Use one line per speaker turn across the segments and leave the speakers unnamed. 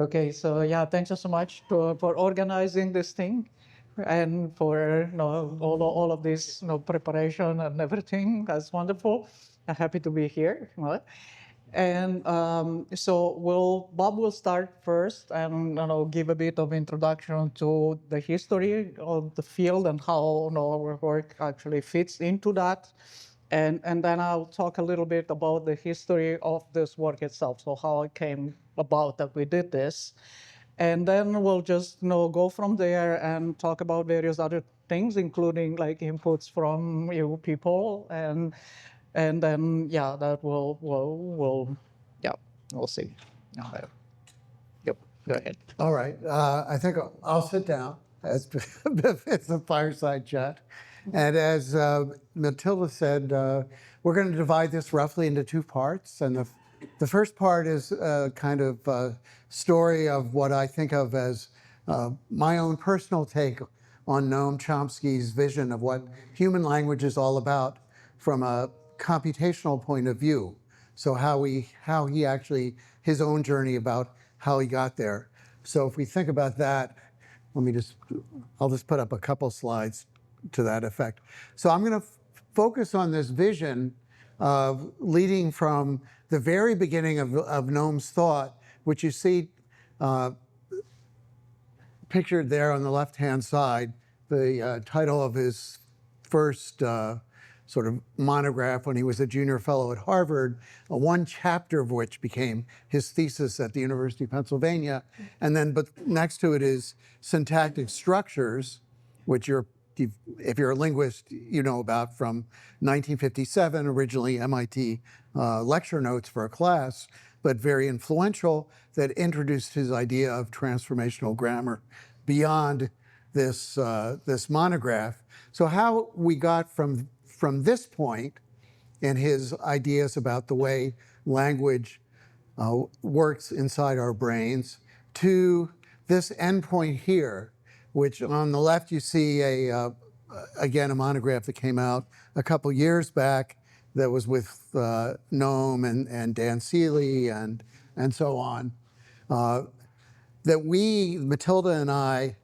Okay, so yeah, thanks so much for organizing this thing and for all of this preparation and everything. That's wonderful. I'm happy to be here. And so Bob will start first and give a bit of introduction to the history of the field and how our work actually fits into that. And then I'll talk a little bit about the history of this work itself, so how it came about that we did this. And then we'll just go from there and talk about various other things, including like inputs from you people, and then yeah, that will yeah, we'll see. Yep, go ahead.
All right. I think I'll sit down as it's a fireside chat. And as Matilda said, we're going to divide this roughly into two parts. And the first part is kind of a story of what I think of as my own personal take on Noam Chomsky's vision of what human language is all about from a computational point of view. So how he actually, his own journey about how he got there. So if we think about that, I'll just put up a couple slides to that effect. So I'm going to focus on this vision of leading from the very beginning of Noam's thought, which you see pictured there on the left-hand side, the title of his first sort of monograph when he was a junior fellow at Harvard, one chapter of which became his thesis at the University of Pennsylvania. And then, but next to it is syntactic structures, which if you're a linguist, you know about from 1957, originally MIT lecture notes for a class, but very influential, that introduced his idea of transformational grammar beyond this monograph. So how we got from this point in his ideas about the way language works inside our brains to this endpoint here, which on the left you see again a monograph that came out a couple years back that was with Noam and Dan Seeley and so on, that Matilda and I,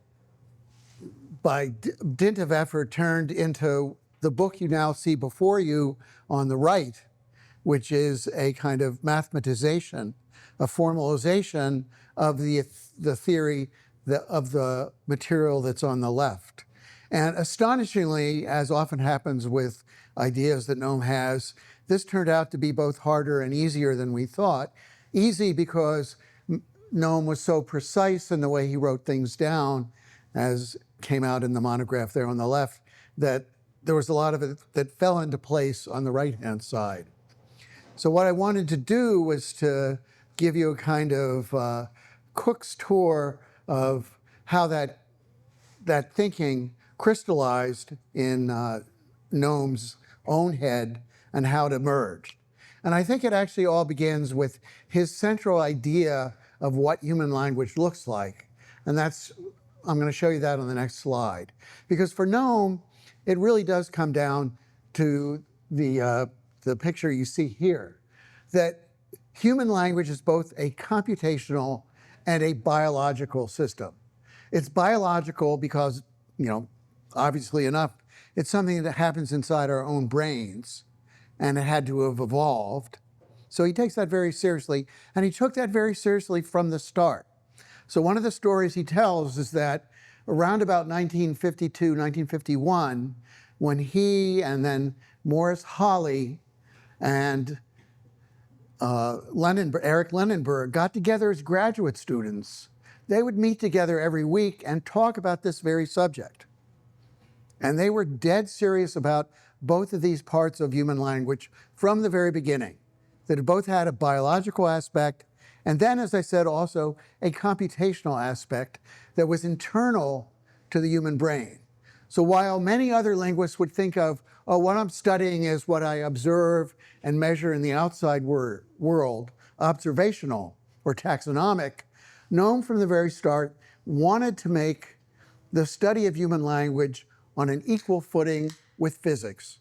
by dint of effort, turned into the book you now see before you on the right, which is a kind of mathematization, a formalization of the theory of the material that's on the left. And astonishingly, as often happens with ideas that Noam has, this turned out to be both harder and easier than we thought. Easy because Noam was so precise in the way he wrote things down, as came out in the monograph there on the left, that there was a lot of it that fell into place on the right-hand side. So what I wanted to do was to give you a kind of Cook's tour of how that thinking crystallized in Noam's own head and how it emerged. And I think it actually all begins with his central idea of what human language looks like. And I'm going to show you that on the next slide. Because for Noam, it really does come down to the picture you see here, that human language is both a computational and a biological system. It's biological because, obviously enough, it's something that happens inside our own brains, and it had to have evolved. So he takes that very seriously, and he took that very seriously from the start. So one of the stories he tells is that around about 1952, 1951, when he and then Morris Holley and Eric Lenenberg got together as graduate students, they would meet together every week and talk about this very subject. And they were dead serious about both of these parts of human language from the very beginning, that it both had a biological aspect and then, as I said, also a computational aspect that was internal to the human brain. So while many other linguists would think of, what I'm studying is what I observe and measure in the outside world, observational or taxonomic, Noam from the very start wanted to make the study of human language on an equal footing with physics.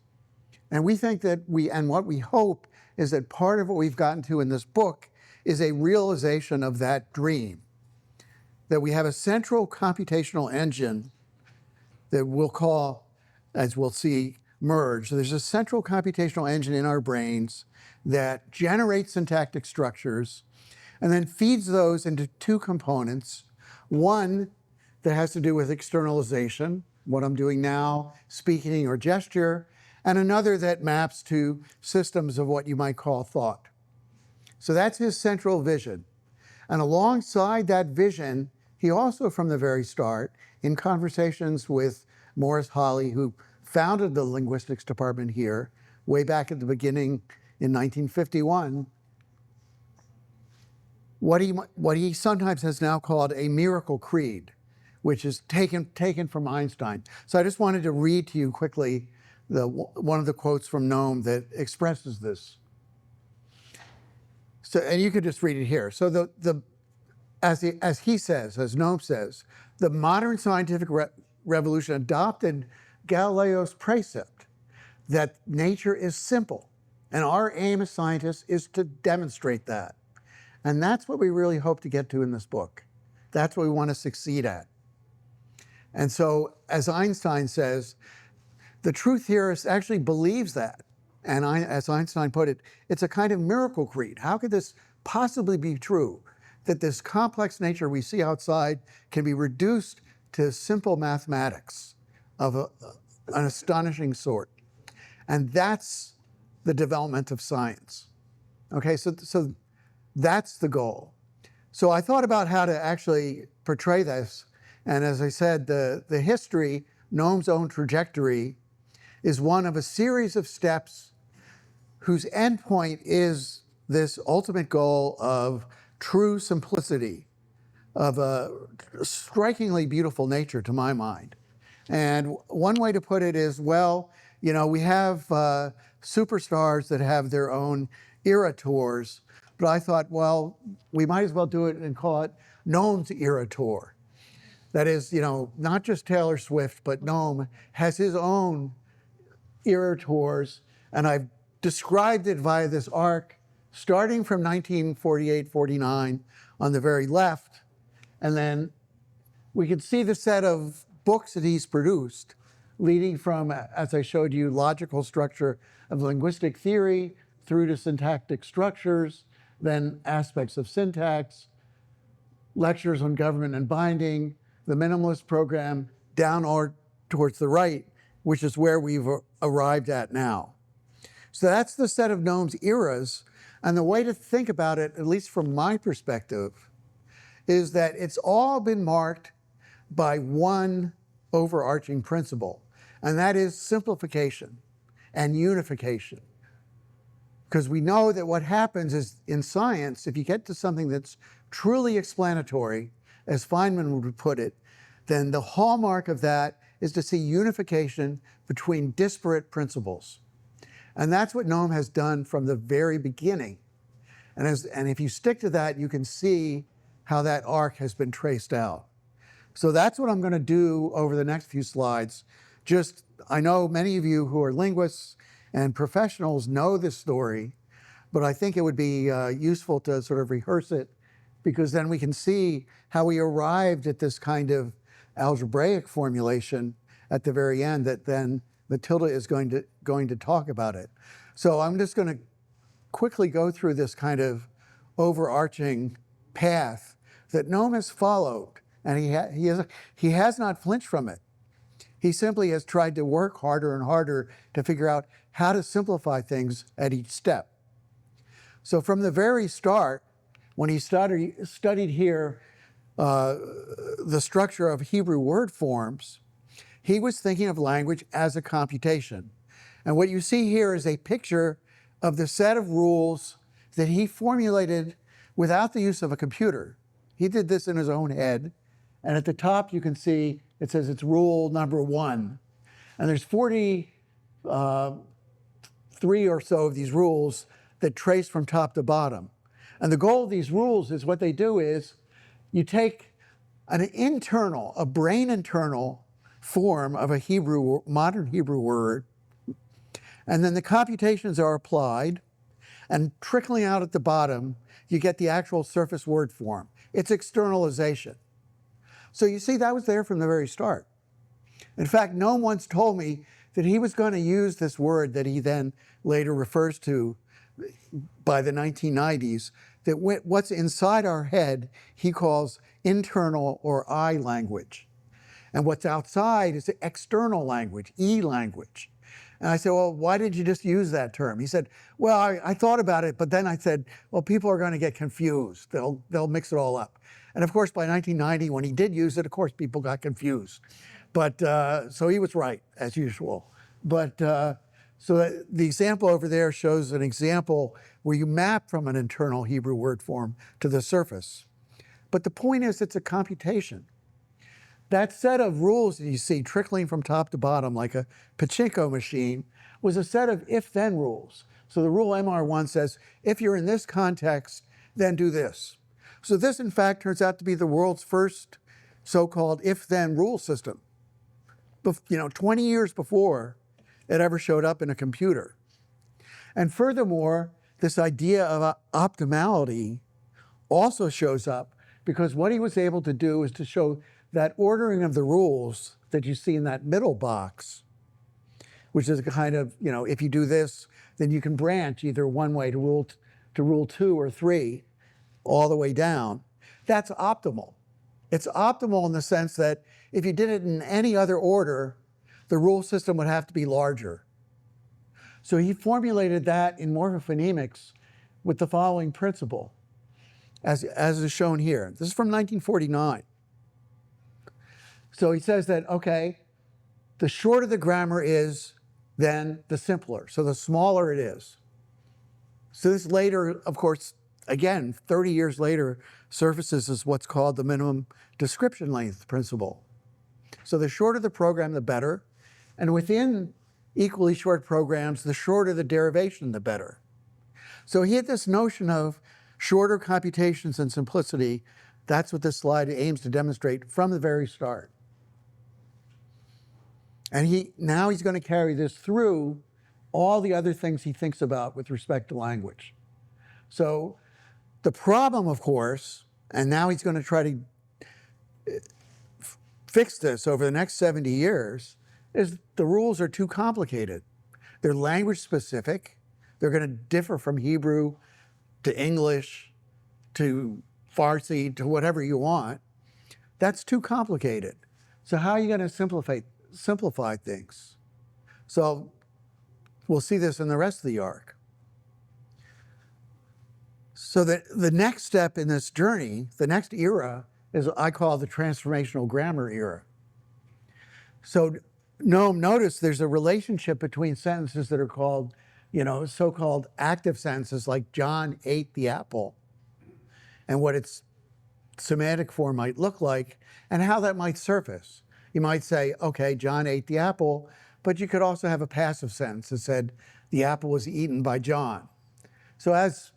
And we think that what we hope is that part of what we've gotten to in this book is a realization of that dream. that we have a central computational engine that we'll call, as we'll see, merge. So there's a central computational engine in our brains that generates syntactic structures and then feeds those into two components. One that has to do with externalization, what I'm doing now, speaking or gesture, and another that maps to systems of what you might call thought. So that's his central vision. And alongside that vision, he also, from the very start, in conversations with Morris Holley, who founded the linguistics department here way back at the beginning in 1951, what he sometimes has now called a miracle creed, which is taken from Einstein. So I just wanted to read to you quickly one of the quotes from Noam that expresses this. So, and you could just read it here. So as he says, as Noam says, the modern scientific revolution adopted Galileo's precept that nature is simple, and our aim as scientists is to demonstrate that. And that's what we really hope to get to in this book. That's what we want to succeed at. And so, as Einstein says, the truth theorist actually believes that. And as Einstein put it, it's a kind of miracle creed. How could this possibly be true? That this complex nature we see outside can be reduced to simple mathematics of an astonishing sort. And that's the development of science. Okay, so that's the goal. So I thought about how to actually portray this. And as I said, the history, Noam's own trajectory, is one of a series of steps whose endpoint is this ultimate goal of true simplicity, of a strikingly beautiful nature to my mind. And one way to put it is, well, you know, we have superstars that have their own era tours, but I thought, well, we might as well do it and call it Noam's era tour. That is, you know, not just Taylor Swift, but Noam has his own era tours, and I've described it via this arc, starting from 1948-49 on the very left, and then we can see the set of books that he's produced, leading from, as I showed you, logical structure of linguistic theory through to syntactic structures, then aspects of syntax, lectures on government and binding, the minimalist program, down or towards the right, which is where we've arrived at now. So that's the set of Noam's eras. And the way to think about it, at least from my perspective, is that it's all been marked by one overarching principle, and that is simplification and unification. Because we know that what happens is in science, if you get to something that's truly explanatory, as Feynman would put it, then the hallmark of that is to see unification between disparate principles. And that's what Noam has done from the very beginning. And if you stick to that, you can see how that arc has been traced out. So that's what I'm going to do over the next few slides. Just, I know many of you who are linguists and professionals know this story, but I think it would be useful to sort of rehearse it, because then we can see how we arrived at this kind of algebraic formulation at the very end that then Matilde is going to talk about it. So I'm just going to quickly go through this kind of overarching path that Noam has followed, and he has not flinched from it. He simply has tried to work harder and harder to figure out how to simplify things at each step. So from the very start, when he studied here the structure of Hebrew word forms, he was thinking of language as a computation. And what you see here is a picture of the set of rules that he formulated without the use of a computer. He did this in his own head. And at the top, you can see it says it's rule number 1. And there's 43 or so of these rules that trace from top to bottom. And the goal of these rules is, what they do is you take a brain internal form of a modern Hebrew word, and then the computations are applied, and trickling out at the bottom, you get the actual surface word form. It's externalization. So you see, that was there from the very start. In fact, Noam once told me that he was going to use this word that he then later refers to by the 1990s, that what's inside our head he calls internal or I language. And what's outside is external language, E language. And I said, well, why did you just use that term? He said, well, I thought about it, but then I said, well, people are going to get confused. They'll mix it all up. And of course, by 1990, when he did use it, of course, people got confused. But so he was right, as usual. But so the example over there shows an example where you map from an internal Hebrew word form to the surface. But the point is, it's a computation. That set of rules that you see trickling from top to bottom like a pachinko machine was a set of if-then rules. So the rule MR1 says, if you're in this context, then do this. So this, in fact, turns out to be the world's first so-called if-then rule system. 20 years before it ever showed up in a computer. And furthermore, this idea of optimality also shows up because what he was able to do is to show that ordering of the rules that you see in that middle box, which is a kind of, if you do this, then you can branch either one way to rule 2 or 3, all the way down. That's optimal. It's optimal in the sense that if you did it in any other order, the rule system would have to be larger. So he formulated that in morphophonemics with the following principle, as is shown here. This is from 1949. So he says that, okay, the shorter the grammar is, then the simpler. So the smaller it is. So this later, of course, again, 30 years later, surfaces as what's called the minimum description length principle. So the shorter the program, the better. And within equally short programs, the shorter the derivation, the better. So he had this notion of shorter computations and simplicity. That's what this slide aims to demonstrate from the very start. And now he's going to carry this through all the other things he thinks about with respect to language. So the problem, of course, and now he's going to try to fix this over the next 70 years, is the rules are too complicated. They're language specific. They're going to differ from Hebrew to English to Farsi to whatever you want. That's too complicated. So how are you going to simplify things? So we'll see this in the rest of the arc. So the next step in this journey, the next era, is I call the transformational grammar era. So notice there's a relationship between sentences that are called, so-called active sentences like John ate the apple, and what its semantic form might look like, and how that might surface. You might say, okay, John ate the apple, but you could also have a passive sentence that said, the apple was eaten by John. So as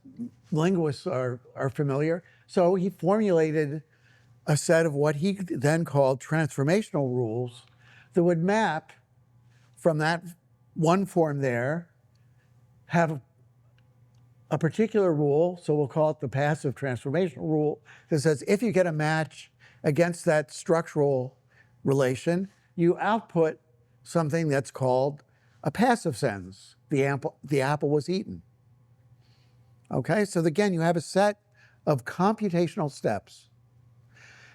linguists are familiar, so he formulated a set of what he then called transformational rules that would map from that one form there, have a particular rule, so we'll call it the passive transformational rule, that says if you get a match against that structural relation, you output something that's called a passive sentence. The apple was eaten. Okay, so again, you have a set of computational steps.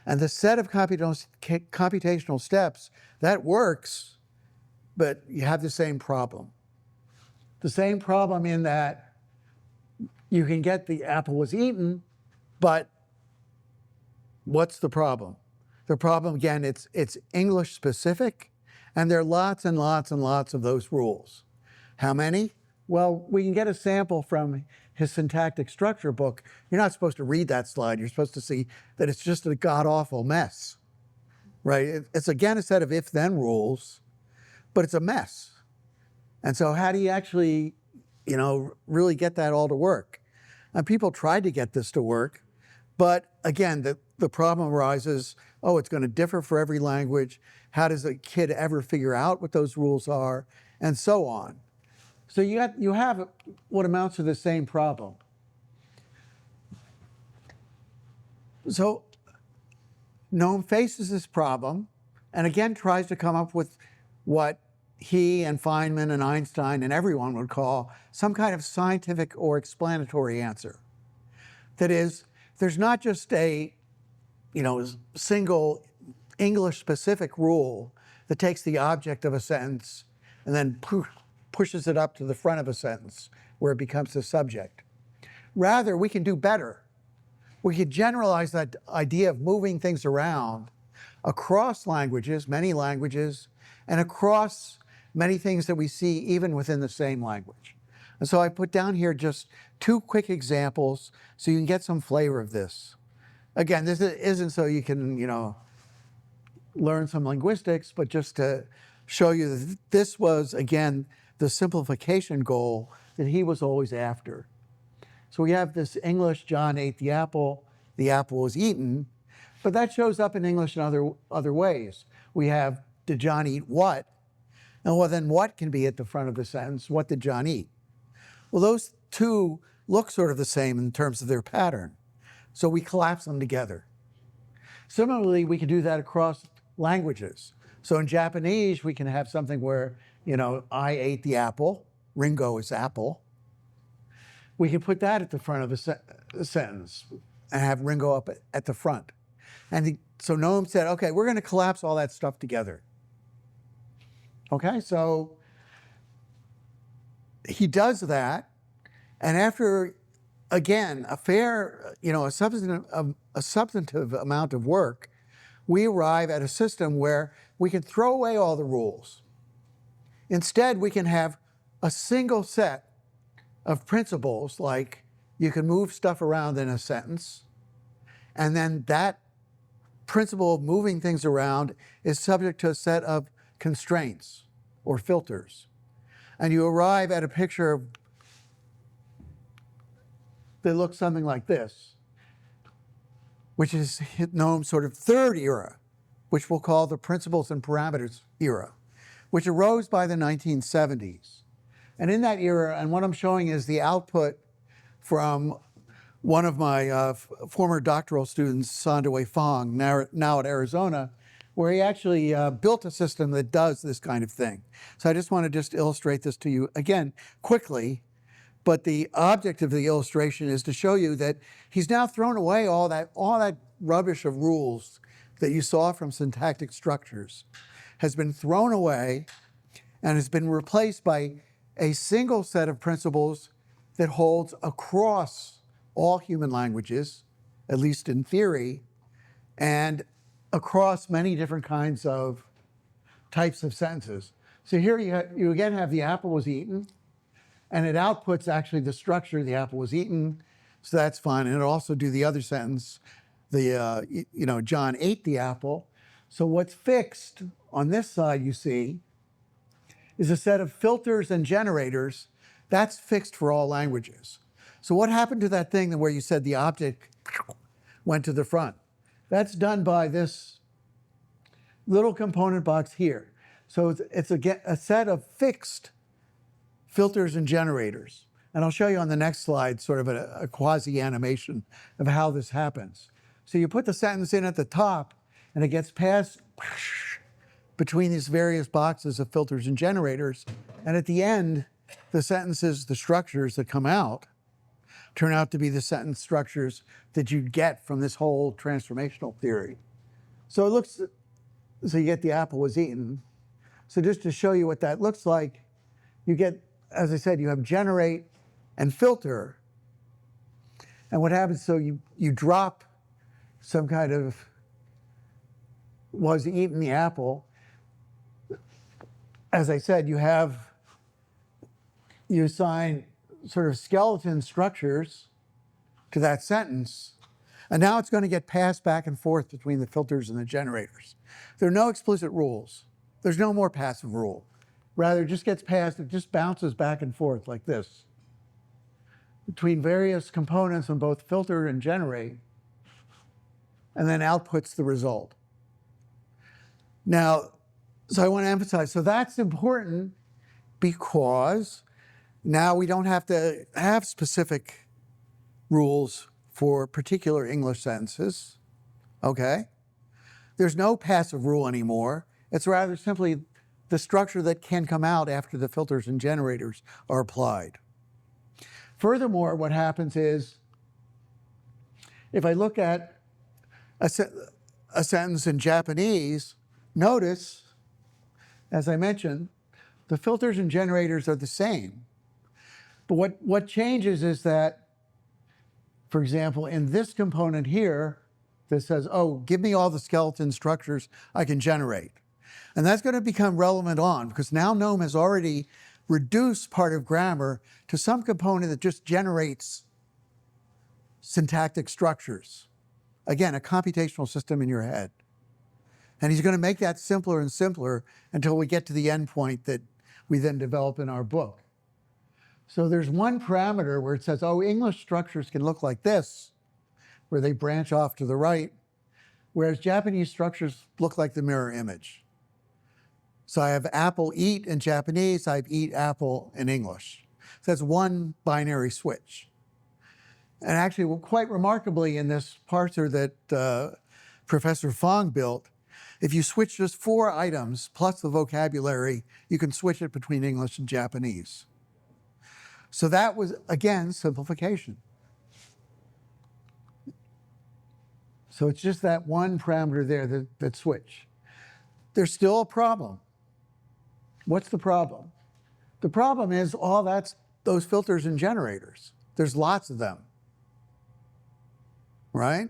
And the set of computational steps, that works, but you have the same problem. The same problem in that you can get the apple was eaten, but what's the problem? The problem, again, it's English specific, and there are lots and lots and lots of those rules. How many? Well, we can get a sample from his syntactic structure book. You're not supposed to read that slide. You're supposed to see that it's just a god-awful mess, right? It's, again, a set of if-then rules, but it's a mess. And so how do you actually, really get that all to work? And people tried to get this to work, but again, the problem arises, it's going to differ for every language. How does a kid ever figure out what those rules are? And so on. So you have what amounts to the same problem. So Noam faces this problem and again tries to come up with what he and Feynman and Einstein and everyone would call some kind of scientific or explanatory answer. That is, there's not just a single English-specific rule that takes the object of a sentence and then pushes it up to the front of a sentence where it becomes the subject. Rather, we can do better. We could generalize that idea of moving things around across languages, many languages, and across many things that we see even within the same language. And so I put down here just two quick examples so you can get some flavor of this. Again, this isn't so you can, learn some linguistics, but just to show you that this was, again, the simplification goal that he was always after. So we have this English, John ate the apple was eaten, but that shows up in English in other ways. We have, did John eat what? And well, then what can be at the front of the sentence? What did John eat? Well, those two look sort of the same in terms of their pattern. So we collapse them together. Similarly, we can do that across languages. So in Japanese, we can have something where, I ate the apple, Ringo is apple. We can put that at the front of a sentence and have Ringo up at the front. And so Noam said, okay, we're going to collapse all that stuff together. Okay, so he does that, and after, again, a substantive amount of work, we arrive at a system where we can throw away all the rules. Instead, we can have a single set of principles, like you can move stuff around in a sentence, and then that principle of moving things around is subject to a set of constraints or filters. And you arrive at a picture that looks something like this, which is Noam's sort of third era, which we'll call the principles and parameters era, which arose by the 1970s. And in that era, and what I'm showing is the output from one of my former doctoral students, Sandaway Fong, now at Arizona, where he actually built a system that does this kind of thing. So I just want to just illustrate this to you again quickly, but the object of the illustration is to show you that he's now thrown away all that rubbish of rules that you saw from syntactic structures, has been thrown away and has been replaced by a single set of principles that holds across all human languages, at least in theory, and across many different kinds of types of sentences. So here you again have the apple was eaten, and it outputs actually the structure, the apple was eaten, so that's fine. And it'll also do the other sentence, John ate the apple. So what's fixed on this side, you see, is a set of filters and generators. That's fixed for all languages. So what happened to that thing where you said the object went to the front? That's done by this little component box here. So it's a set of fixed filters and generators. And I'll show you on the next slide sort of a quasi-animation of how this happens. So you put the sentence in at the top, and it gets passed between these various boxes of filters and generators. And at the end, the sentences, the structures that come out, turn out to be the sentence structures that you get from this whole transformational theory. So you get the apple was eaten. So just to show you what that looks like, you get, as I said, you have generate and filter. And what happens, so you drop some kind of was eaten the apple. As I said, you assign sort of skeleton structures to that sentence, and now it's going to get passed back and forth between the filters and the generators. There are no explicit rules. There's no more passive rule. Rather, it just gets passed, it just bounces back and forth like this between various components on both filter and generate, and then outputs the result. Now, so I want to emphasize, so that's important because now we don't have to have specific rules for particular English sentences, okay? There's no passive rule anymore. It's rather simply the structure that can come out after the filters and generators are applied. Furthermore, what happens is, if I look at a sentence in Japanese, notice, as I mentioned, the filters and generators are the same. But what changes is that, for example, in this component here, that says, oh, give me all the skeleton structures I can generate. And that's going to become relevant on, because now GNOME has already reduced part of grammar to some component that just generates syntactic structures. Again, a computational system in your head. And he's going to make that simpler and simpler until we get to the endpoint that we then develop in our book. So there's one parameter where it says, oh, English structures can look like this, where they branch off to the right, whereas Japanese structures look like the mirror image. So I have apple, eat in Japanese, I have eat, apple in English. So that's one binary switch. And actually, quite remarkably, in this parser that Professor Fong built, if you switch just 4 items plus the vocabulary, you can switch it between English and Japanese. So that was, again, simplification. So it's just that one parameter there that switch. There's still a problem. What's the problem? The problem is all that's those filters and generators. There's lots of them, right?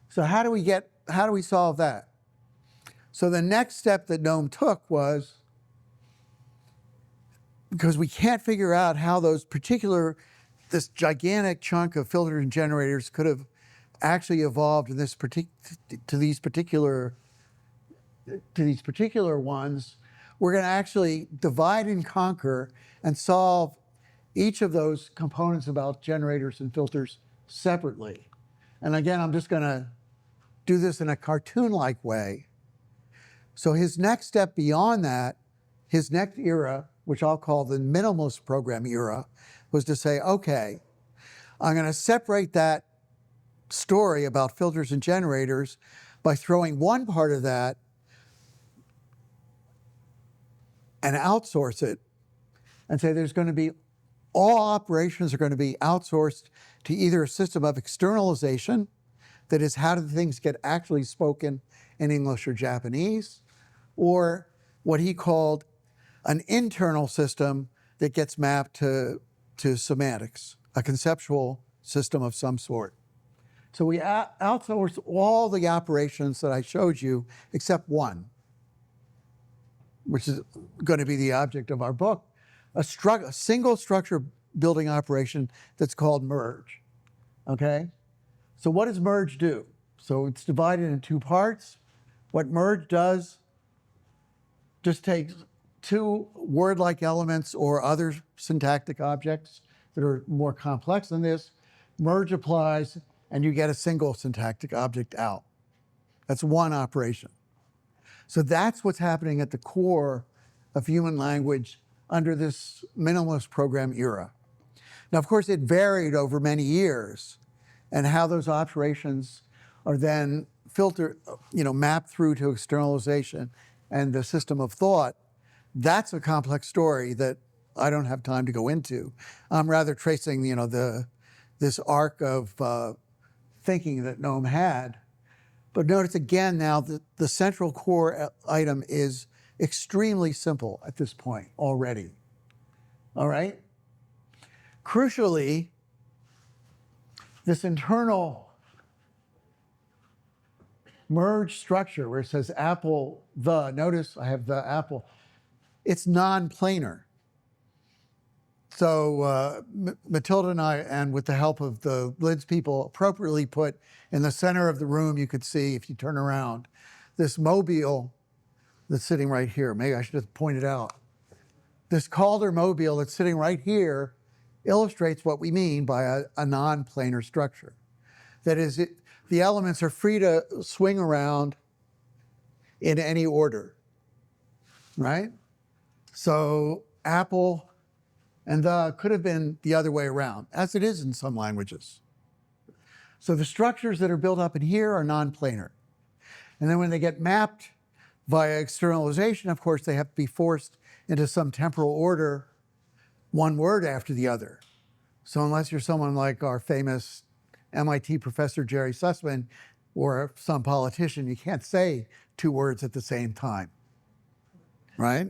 So how do we solve that? So the next step that GNOME took was, because we can't figure out how this gigantic chunk of filters and generators could have actually evolved in to these particular ones, we're going to actually divide and conquer and solve each of those components about generators and filters separately. And again, I'm just going to do this in a cartoon-like way. So his next step beyond that, his next era, which I'll call the minimalist program era, was to say, okay, I'm going to separate that story about filters and generators by throwing one part of that and outsource it, and say there's going to be, all operations are going to be outsourced to either a system of externalization, that is, how do things get actually spoken in English or Japanese, or what he called an internal system that gets mapped to semantics, a conceptual system of some sort. So we outsource all the operations that I showed you except one, which is going to be the object of our book, a single structure building operation that's called merge, okay? So what does merge do? So it's divided in 2 parts. What merge does just takes 2 word-like elements or other syntactic objects that are more complex than this, merge applies, and you get a single syntactic object out. That's one operation. So that's what's happening at the core of human language under this minimalist program era. Now, of course, it varied over many years, and how those operations are then mapped through to externalization and the system of thought. That's a complex story that I don't have time to go into. I'm rather tracing, this arc of thinking that GNOME had. But notice again now that the central core item is extremely simple at this point already. All right? Crucially, this internal merge structure where it says apple notice I have the apple, it's non-planar. So Matilde and I, and with the help of the LIDS people, appropriately put in the center of the room, you could see, if you turn around, this mobile that's sitting right here. Maybe I should have pointed out. This Calder mobile that's sitting right here illustrates what we mean by a non-planar structure. That is, the elements are free to swing around in any order, right? So apple and the could have been the other way around, as it is in some languages. So the structures that are built up in here are non-planar. And then when they get mapped via externalization, of course, they have to be forced into some temporal order, one word after the other. So unless you're someone like our famous MIT professor Jerry Sussman or some politician, you can't say two words at the same time, right?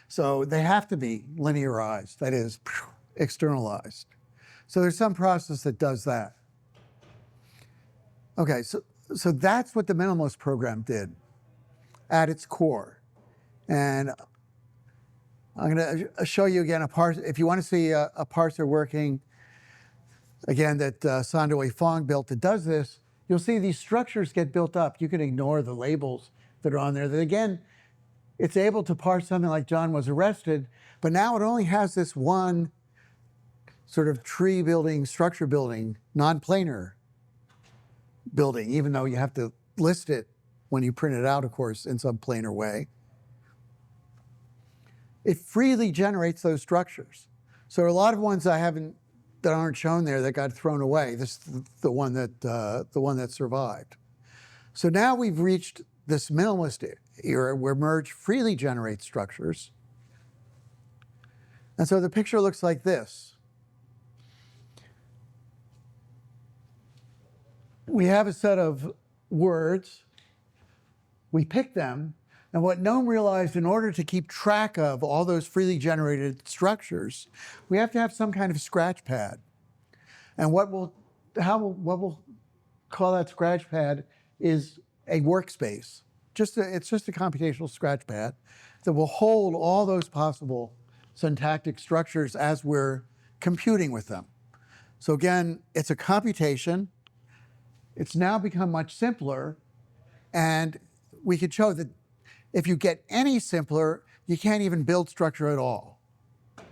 So they have to be linearized, that is, externalized. So there's some process that does that. Okay, so that's what the minimalist program did at its core. And I'm going to show you again a parser. If you want to see a parser working, again, that Sandoi Fong built that does this, you'll see these structures get built up. You can ignore the labels that are on there. That again, it's able to parse something like John was arrested, but now it only has this one sort of tree building, structure building, non-planar building, even though you have to list it when you print it out, of course, in some planar way. It freely generates those structures. So a lot of ones that aren't shown there that got thrown away. This is the one that survived. So now we've reached this minimalist era where Merge freely generates structures. And so the picture looks like this. We have a set of words. We pick them. And what Noam realized, in order to keep track of all those freely generated structures, we have to have some kind of scratch pad. And what we'll call that scratch pad is a workspace. It's just a computational scratch pad that will hold all those possible syntactic structures as we're computing with them. So again, it's a computation. It's now become much simpler, and we could show that if you get any simpler, you can't even build structure at all.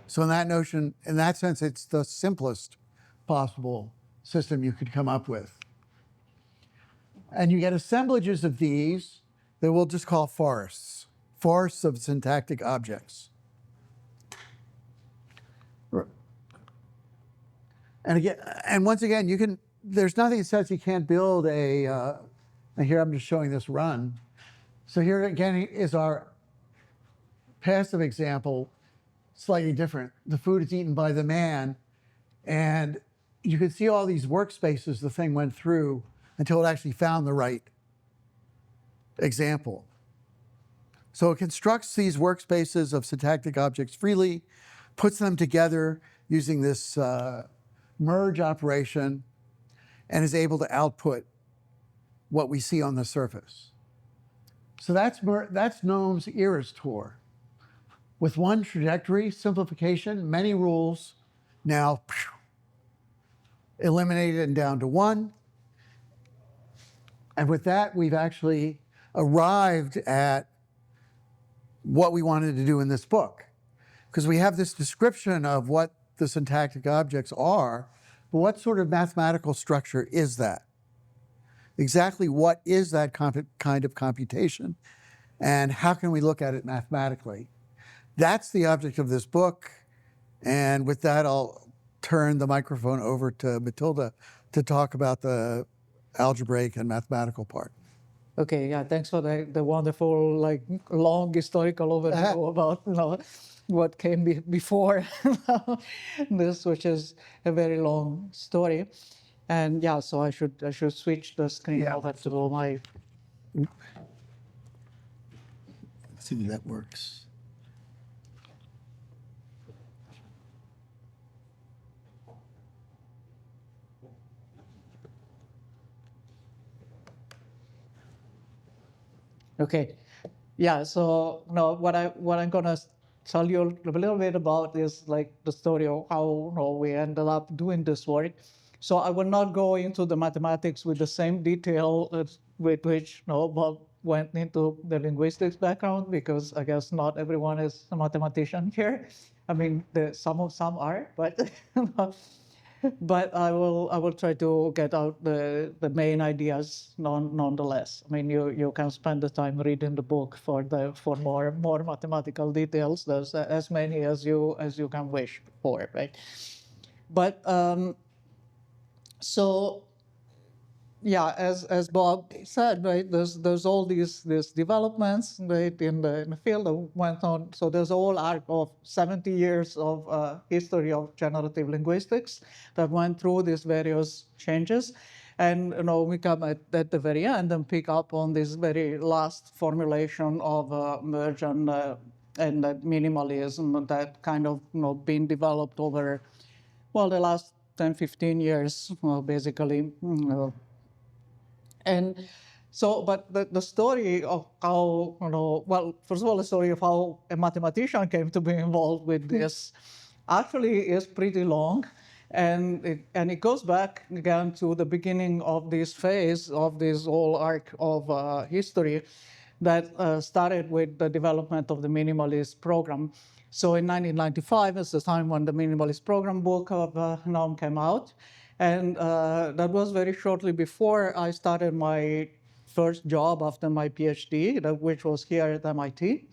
So in that sense, it's the simplest possible system you could come up with. And you get assemblages of these that we'll just call forests of syntactic objects. And once again, there's nothing that says you can't build and here I'm just showing this run. So here again is our passive example, slightly different. The food is eaten by the man, and you can see all these workspaces the thing went through until it actually found the right example. So it constructs these workspaces of syntactic objects freely, puts them together using this merge operation, and is able to output what we see on the surface. So that's Noam's Era's tour. With one trajectory, simplification, many rules, now eliminated and down to one. And with that, we've actually arrived at what we wanted to do in this book. Because we have this description of what the syntactic objects are, but what sort of mathematical structure is that? Exactly what is that kind of computation, and how can we look at it mathematically? That's the object of this book, and with that, I'll turn the microphone over to Matilde to talk about the algebraic and mathematical part.
Okay, yeah, thanks for the wonderful, long historical overview about what came before this, which is a very long story. And yeah, so I should switch the screen over to my.
Let's see if that works.
Okay, yeah. So what I'm gonna tell you a little bit about is the story of how we ended up doing this work. So I will not go into the mathematics with the same detail with which Bob went into the linguistics background, because I guess not everyone is a mathematician here. I mean, some are, but but I will try to get out the main ideas nonetheless. I mean, you can spend the time reading the book for more mathematical details. There's as many as you can wish for, right? But so yeah, as Bob said, right, there's all these developments, right, in the field that went on. So there's a whole arc of 70 years of history of generative linguistics that went through these various changes. And we come at the very end and pick up on this very last formulation of merge and that minimalism that kind of been developed over, well, the last 10, 15 years, basically. And so, but the story of how, well, first of all, the story of how a mathematician came to be involved with this actually is pretty long. And it goes back again to the beginning of this phase of this whole arc of history that started with the development of the minimalist program. So in 1995 is the time when the minimalist program book of Noam came out. And that was very shortly before I started my first job after my PhD, which was here at MIT.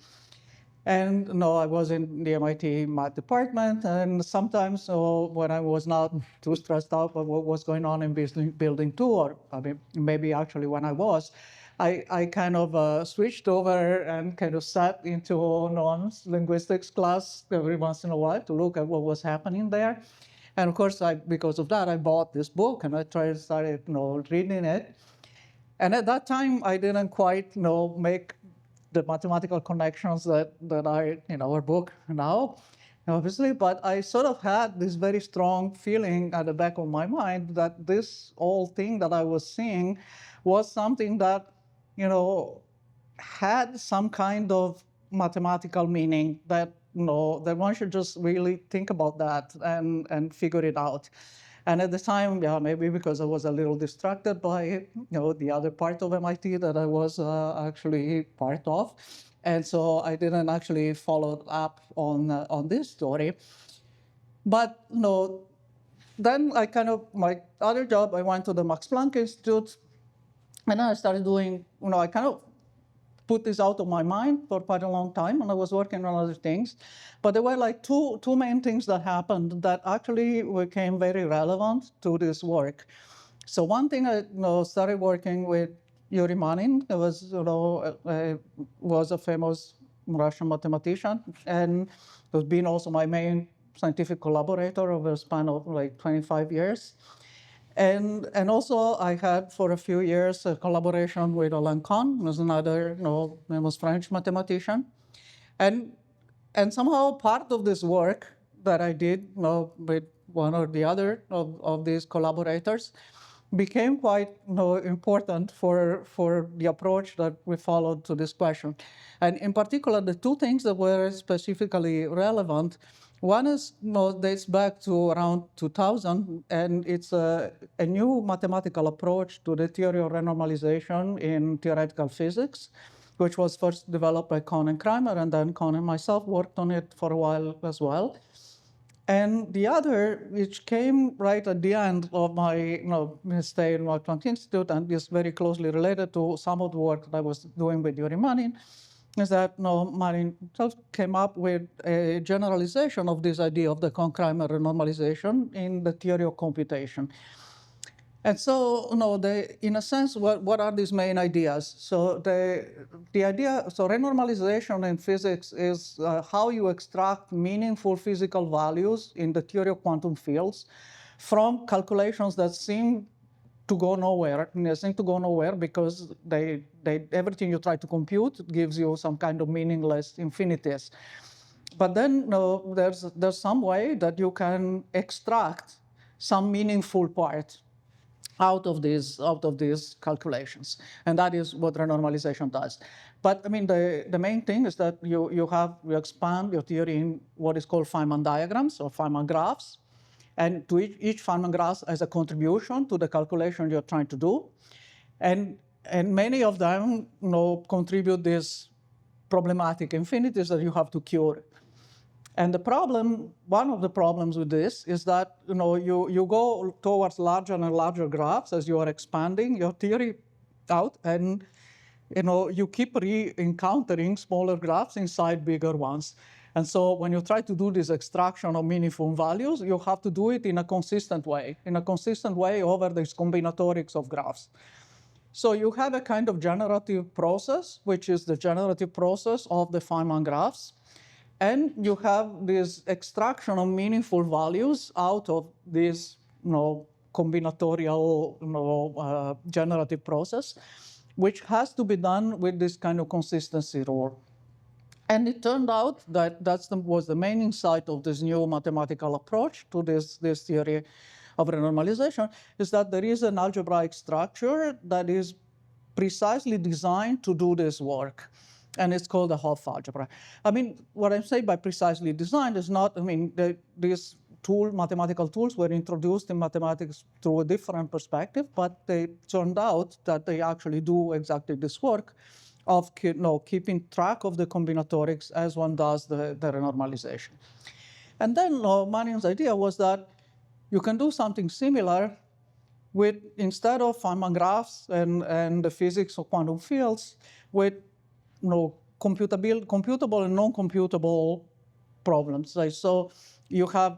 And I was in the MIT math department, and sometimes when I was not too stressed out about what was going on in building two, or I mean, maybe actually when I was, I kind of switched over and kind of sat into non-linguistics class every once in a while to look at what was happening there. And of course, because of that, I bought this book and I started reading it. And at that time, I didn't quite make the mathematical connections that are in our book now, obviously. But I sort of had this very strong feeling at the back of my mind that this whole thing that I was seeing was something that had some kind of mathematical meaning that that one should just really think about that and figure it out. And at the time, yeah, maybe because I was a little distracted by the other part of MIT that I was actually part of, and so I didn't actually follow up on this story. But then I kind of my other job, I went to the Max Planck Institute, and I started doing I kind of put this out of my mind for quite a long time, and I was working on other things. But there were like two main things that happened that actually became very relevant to this work. So one thing, I started working with Yuri Manin. It was a famous Russian mathematician, and has been also my main scientific collaborator over a span of like 25 years. And also I had for a few years a collaboration with Alain Kahn, who's another famous French mathematician. And somehow part of this work that I did with one or the other of these collaborators became quite important for the approach that we followed to this question. And in particular, the two things that were specifically relevant, one is dates back to around 2000, and it's a new mathematical approach to the theory of renormalization in theoretical physics, which was first developed by Kohn and Kramer, and then Kohn and myself worked on it for a while as well. And the other, which came right at the end of my stay in Max Planck Institute, and is very closely related to some of the work that I was doing with Yuri Manin, is that Manin came up with a generalization of this idea of the Kohn-Kramer renormalization in the theory of computation. And so, in a sense, what are these main ideas? So the idea, so renormalization in physics is how you extract meaningful physical values in the theory of quantum fields from calculations that seem to go nowhere. And they seem to go nowhere because everything you try to compute gives you some kind of meaningless infinities. But then there's some way that you can extract some meaningful part out of these calculations, and that is what renormalization does. But I mean, the main thing is that you expand your theory in what is called Feynman diagrams or Feynman graphs, and to each Feynman graph as a contribution to the calculation you're trying to do, and many of them contribute these problematic infinities that you have to cure. And the problem, one of the problems with this is that you go towards larger and larger graphs as you are expanding your theory out, and you keep re-encountering smaller graphs inside bigger ones. And so when you try to do this extraction of meaningful values, you have to do it in a consistent way over these combinatorics of graphs. So you have a kind of generative process, which is the generative process of the Feynman graphs. And you have this extraction of meaningful values out of this combinatorial generative process, which has to be done with this kind of consistency rule. And it turned out that was the main insight of this new mathematical approach to this theory of renormalization, is that there is an algebraic structure that is precisely designed to do this work. And it's called the Hopf algebra. I mean, what I'm saying by precisely designed is not, I mean, these mathematical tools were introduced in mathematics through a different perspective, but they turned out that they actually do exactly this work of keeping track of the combinatorics as one does the renormalization. And then Marion's idea was that you can do something similar with, instead of Feynman graphs and the physics of quantum fields, with computable and non-computable problems. So you have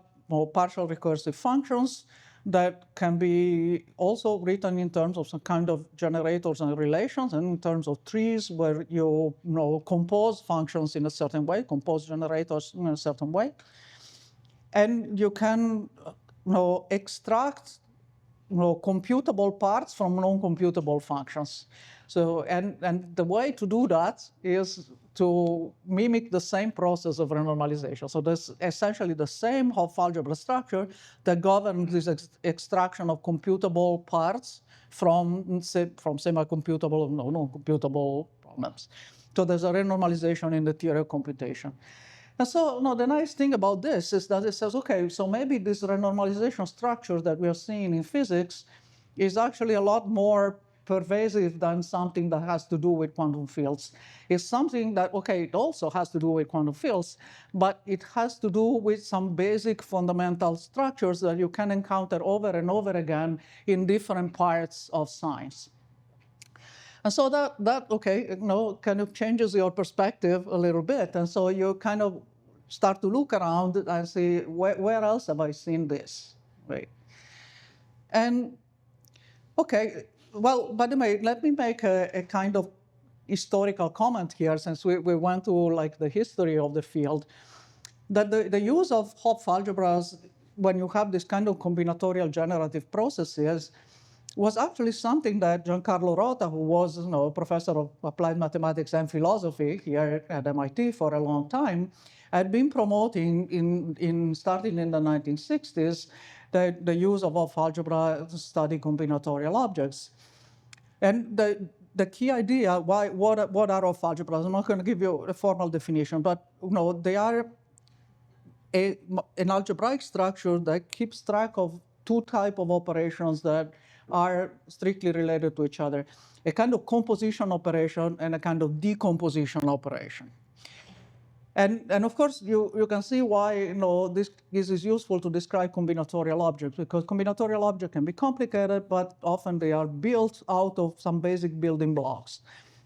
partial recursive functions that can be also written in terms of some kind of generators and relations, and in terms of trees where you compose functions in a certain way, compose generators in a certain way. And you can extract computable parts from non-computable functions. So, and the way to do that is to mimic the same process of renormalization. So there's essentially the same Hopf algebra structure that governs this extraction of computable parts from semi-computable or non-computable problems. So there's a renormalization in the theory of computation. And so the nice thing about this is that it says, okay, so maybe this renormalization structure that we are seeing in physics is actually a lot more pervasive than something that has to do with quantum fields. It's something that, okay, it also has to do with quantum fields, but it has to do with some basic fundamental structures that you can encounter over and over again in different parts of science. And so that okay, kind of changes your perspective a little bit. And so you kind of start to look around and see, where else have I seen this, right? And okay, well, by the way, let me make a kind of historical comment here, since we went to like the history of the field, that the use of Hopf algebras when you have this kind of combinatorial generative processes was actually something that Giancarlo Rota, who was a professor of applied mathematics and philosophy here at MIT for a long time, had been promoting starting in the 1960s, the use of Hopf algebra to study combinatorial objects. And the key idea, what are Hopf algebras? I'm not going to give you a formal definition, but they are an algebraic structure that keeps track of two types of operations that are strictly related to each other: a kind of composition operation and a kind of decomposition operation. And of course, you can see why this is useful to describe combinatorial objects, because combinatorial objects can be complicated, but often they are built out of some basic building blocks.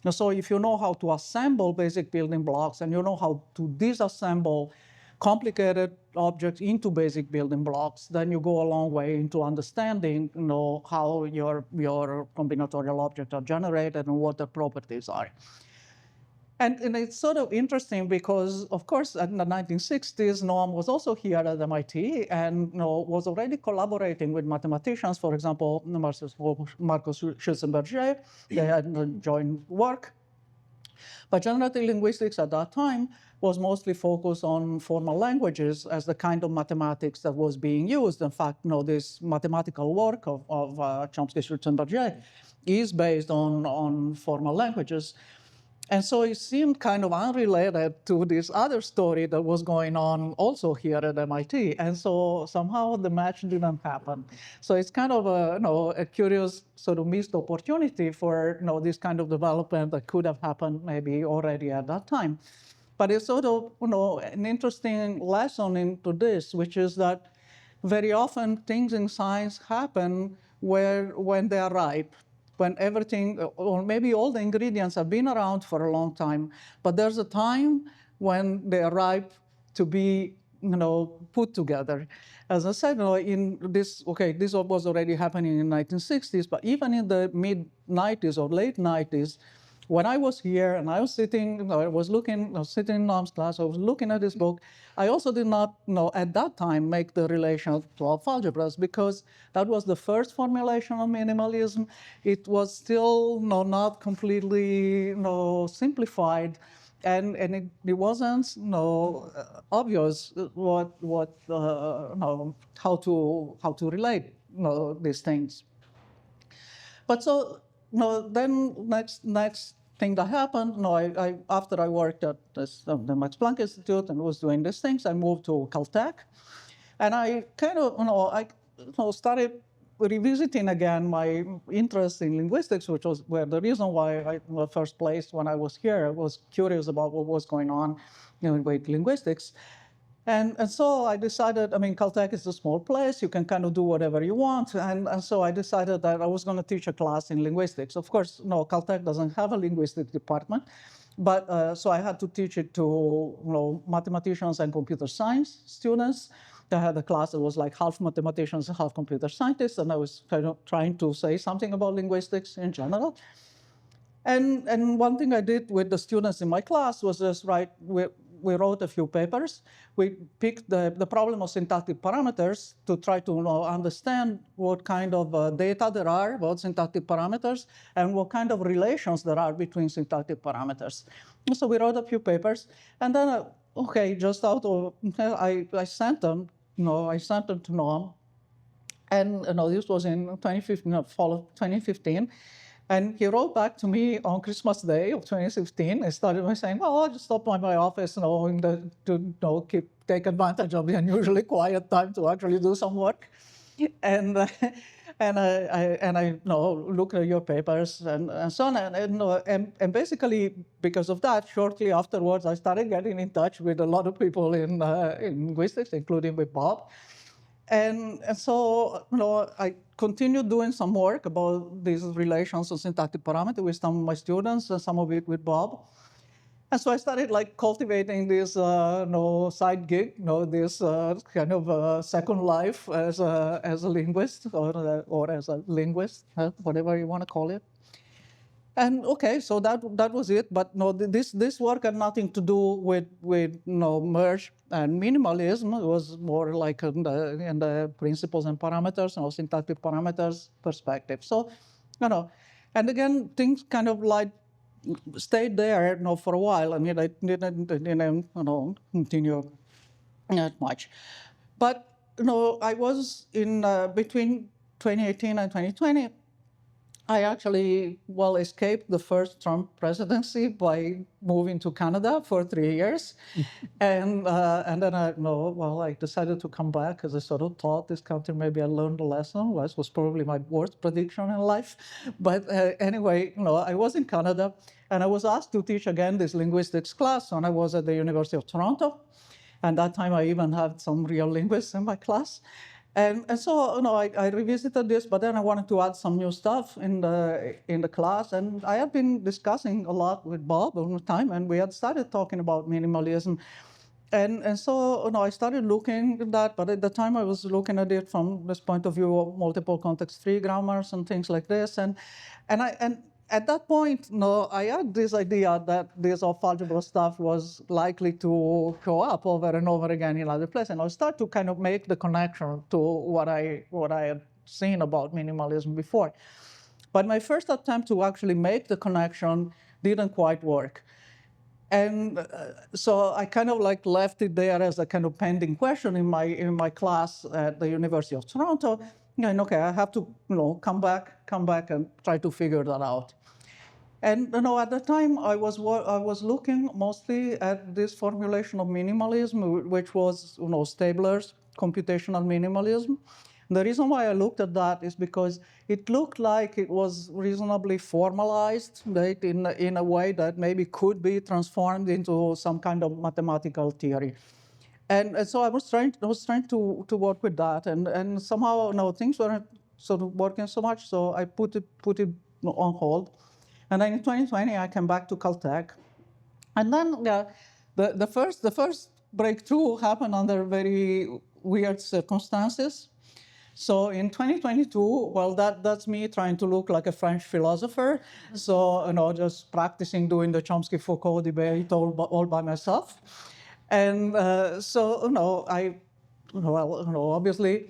And so if you know how to assemble basic building blocks and you know how to disassemble complicated objects into basic building blocks, then you go a long way into understanding how your combinatorial objects are generated and what their properties are. And it's sort of interesting because, of course, in the 1960s, Noam was also here at MIT and was already collaborating with mathematicians, for example, Marcus Schützenberger. They had joint work. But generative linguistics at that time was mostly focused on formal languages as the kind of mathematics that was being used. In fact, this mathematical work of Chomsky Schützenberger is based on formal languages. And so it seemed kind of unrelated to this other story that was going on also here at MIT. And so somehow the match didn't happen. So it's kind of a curious sort of missed opportunity for this kind of development that could have happened maybe already at that time. But it's sort of an interesting lesson into this, which is that very often things in science happen when they are ripe, when everything, or maybe all the ingredients have been around for a long time, but there's a time when they are ripe to be put together. As I said, in this, this was already happening in the 1960s, but even in the mid 90s or late 90s, when I was here and I was sitting, I was sitting in Norm's class, I was looking at this book, I also did not, at that time, make the relation to 12 algebras, because that was the first formulation of minimalism. It was still not completely simplified. And it wasn't obvious how to relate these things. But so then next thing that happened, I after I worked at the Max Planck Institute and was doing these things, I moved to Caltech, and I kind of started revisiting again my interest in linguistics, which was where the reason why I, in the first place, when I was here, I was curious about what was going on with linguistics. And so I decided, Caltech is a small place, you can kind of do whatever you want. And so I decided that I was going to teach a class in linguistics. Of course, no, Caltech doesn't have a linguistics department, but so I had to teach it to mathematicians and computer science students. I had a class that was like half mathematicians and half computer scientists, and I was kind of trying to say something about linguistics in general. And one thing I did with the students in my class was just we wrote a few papers. We picked the problem of syntactic parameters to try to understand what kind of data there are about syntactic parameters and what kind of relations there are between syntactic parameters. So we wrote a few papers, and then just out of I sent them, I sent them to Noam, and this was in 2015, fall of 2015. And he wrote back to me on Christmas Day of 2016 and started by saying, well, I'll just stop by my office to take advantage of the unusually quiet time to actually do some work. And I looked at your papers and so on. And basically, because of that, shortly afterwards, I started getting in touch with a lot of people in linguistics, including with Bob. And so I continued doing some work about these relations of syntactic parameter with some of my students and some of it with Bob. And so I started cultivating this side gig, this kind of second life as a linguist or as a linguist, whatever you want to call it. And so that was it. But this work had nothing to do with merge and minimalism. It was more like in the principles and parameters, syntactic parameters perspective. So, and again, things kind of stayed there for a while. I didn't continue that much. But I was in between 2018 and 2020. I actually, escaped the first Trump presidency by moving to Canada for 3 years. And then I decided to come back because I sort of thought this country, maybe I learned a lesson. This was probably my worst prediction in life. But anyway, I was in Canada and I was asked to teach again this linguistics class when I was at the University of Toronto. And that time I even had some real linguists in my class. And so I revisited this, but then I wanted to add some new stuff in the class. And I had been discussing a lot with Bob over time, and we had started talking about minimalism. And so I started looking at that, but at the time I was looking at it from this point of view of multiple context-free grammars and things like this. And at that point, I had this idea that this off-algebra stuff was likely to show up over and over again in other places. And I started to kind of make the connection to what I had seen about minimalism before. But my first attempt to actually make the connection didn't quite work. And so I kind of left it there as a kind of pending question in my class at the University of Toronto. And I have to come back and try to figure that out. And at the time I was looking mostly at this formulation of minimalism, which was Stabler's computational minimalism. The reason why I looked at that is because it looked like it was reasonably formalized, right, in a way that maybe could be transformed into some kind of mathematical theory. And so I was trying to work with that, and somehow things weren't sort of working so much, so I put it on hold. And then in 2020 I came back to Caltech, and then the first breakthrough happened under very weird circumstances. So in 2022, well, that's me trying to look like a French philosopher. So, just practicing doing the Chomsky-Foucault debate all by myself. And obviously,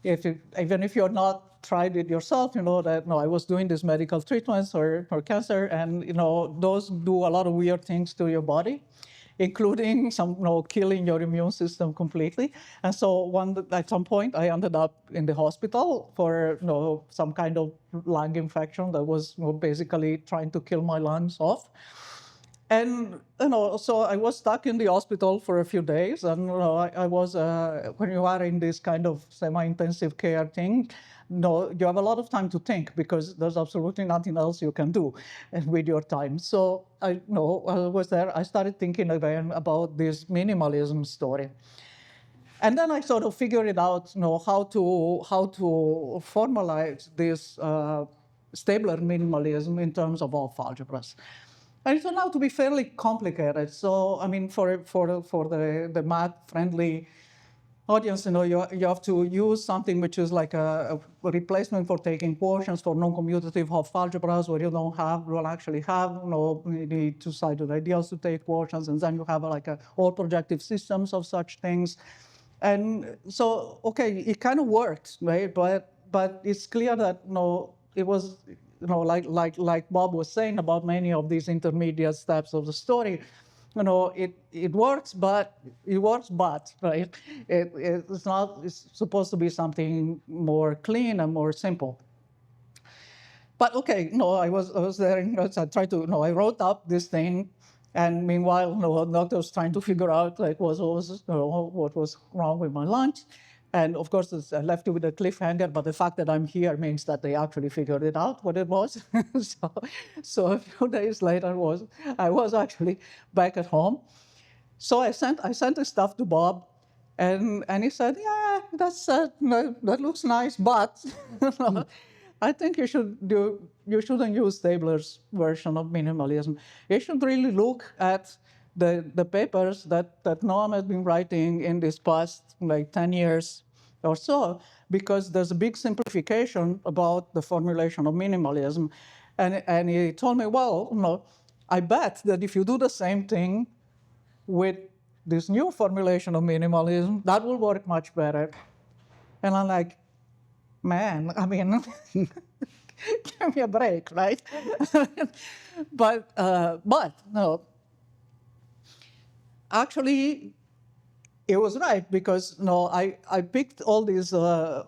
even if you're not tried it yourself, you know that I was doing these medical treatments for cancer, and those do a lot of weird things to your body, including killing your immune system completely. And so at some point, I ended up in the hospital for some kind of lung infection that was basically trying to kill my lungs off. And so I was stuck in the hospital for a few days, and I was when you are in this kind of semi-intensive care thing, you have a lot of time to think because there's absolutely nothing else you can do with your time. So I was there. I started thinking again about this minimalism story, and then I sort of figured it out, how to formalize this stabler minimalism in terms of all algebras. And it turned out to be fairly complicated. So, I mean, for the math-friendly audience, you have to use something which is like a replacement for taking quotients for non-commutative Hopf algebras, where you don't actually have the two-sided ideals to take quotients, and then you have like all projective systems of such things. And so, okay, it kind of worked, right? But it's clear that it was like Bob was saying about many of these intermediate steps of the story, it works, but right? It's not. It's supposed to be something more clean and more simple. But okay, I was there, and I tried to, I wrote up this thing, and meanwhile, the doctor was trying to figure out what was wrong with my lunch. And of course, I left it with a cliffhanger, but the fact that I'm here means that they actually figured it out, what it was. so a few days later, I was actually back at home. So I sent the stuff to Bob, and he said, yeah, that looks nice, but I think you shouldn't use Stabler's version of minimalism. You should really look at the papers that Noam has been writing in this past 10 years or so, because there's a big simplification about the formulation of minimalism. And he told me, well, I bet that if you do the same thing with this new formulation of minimalism, that will work much better. And I'm like, man, I mean, give me a break, right? but no, actually, it was right, because I picked all these. I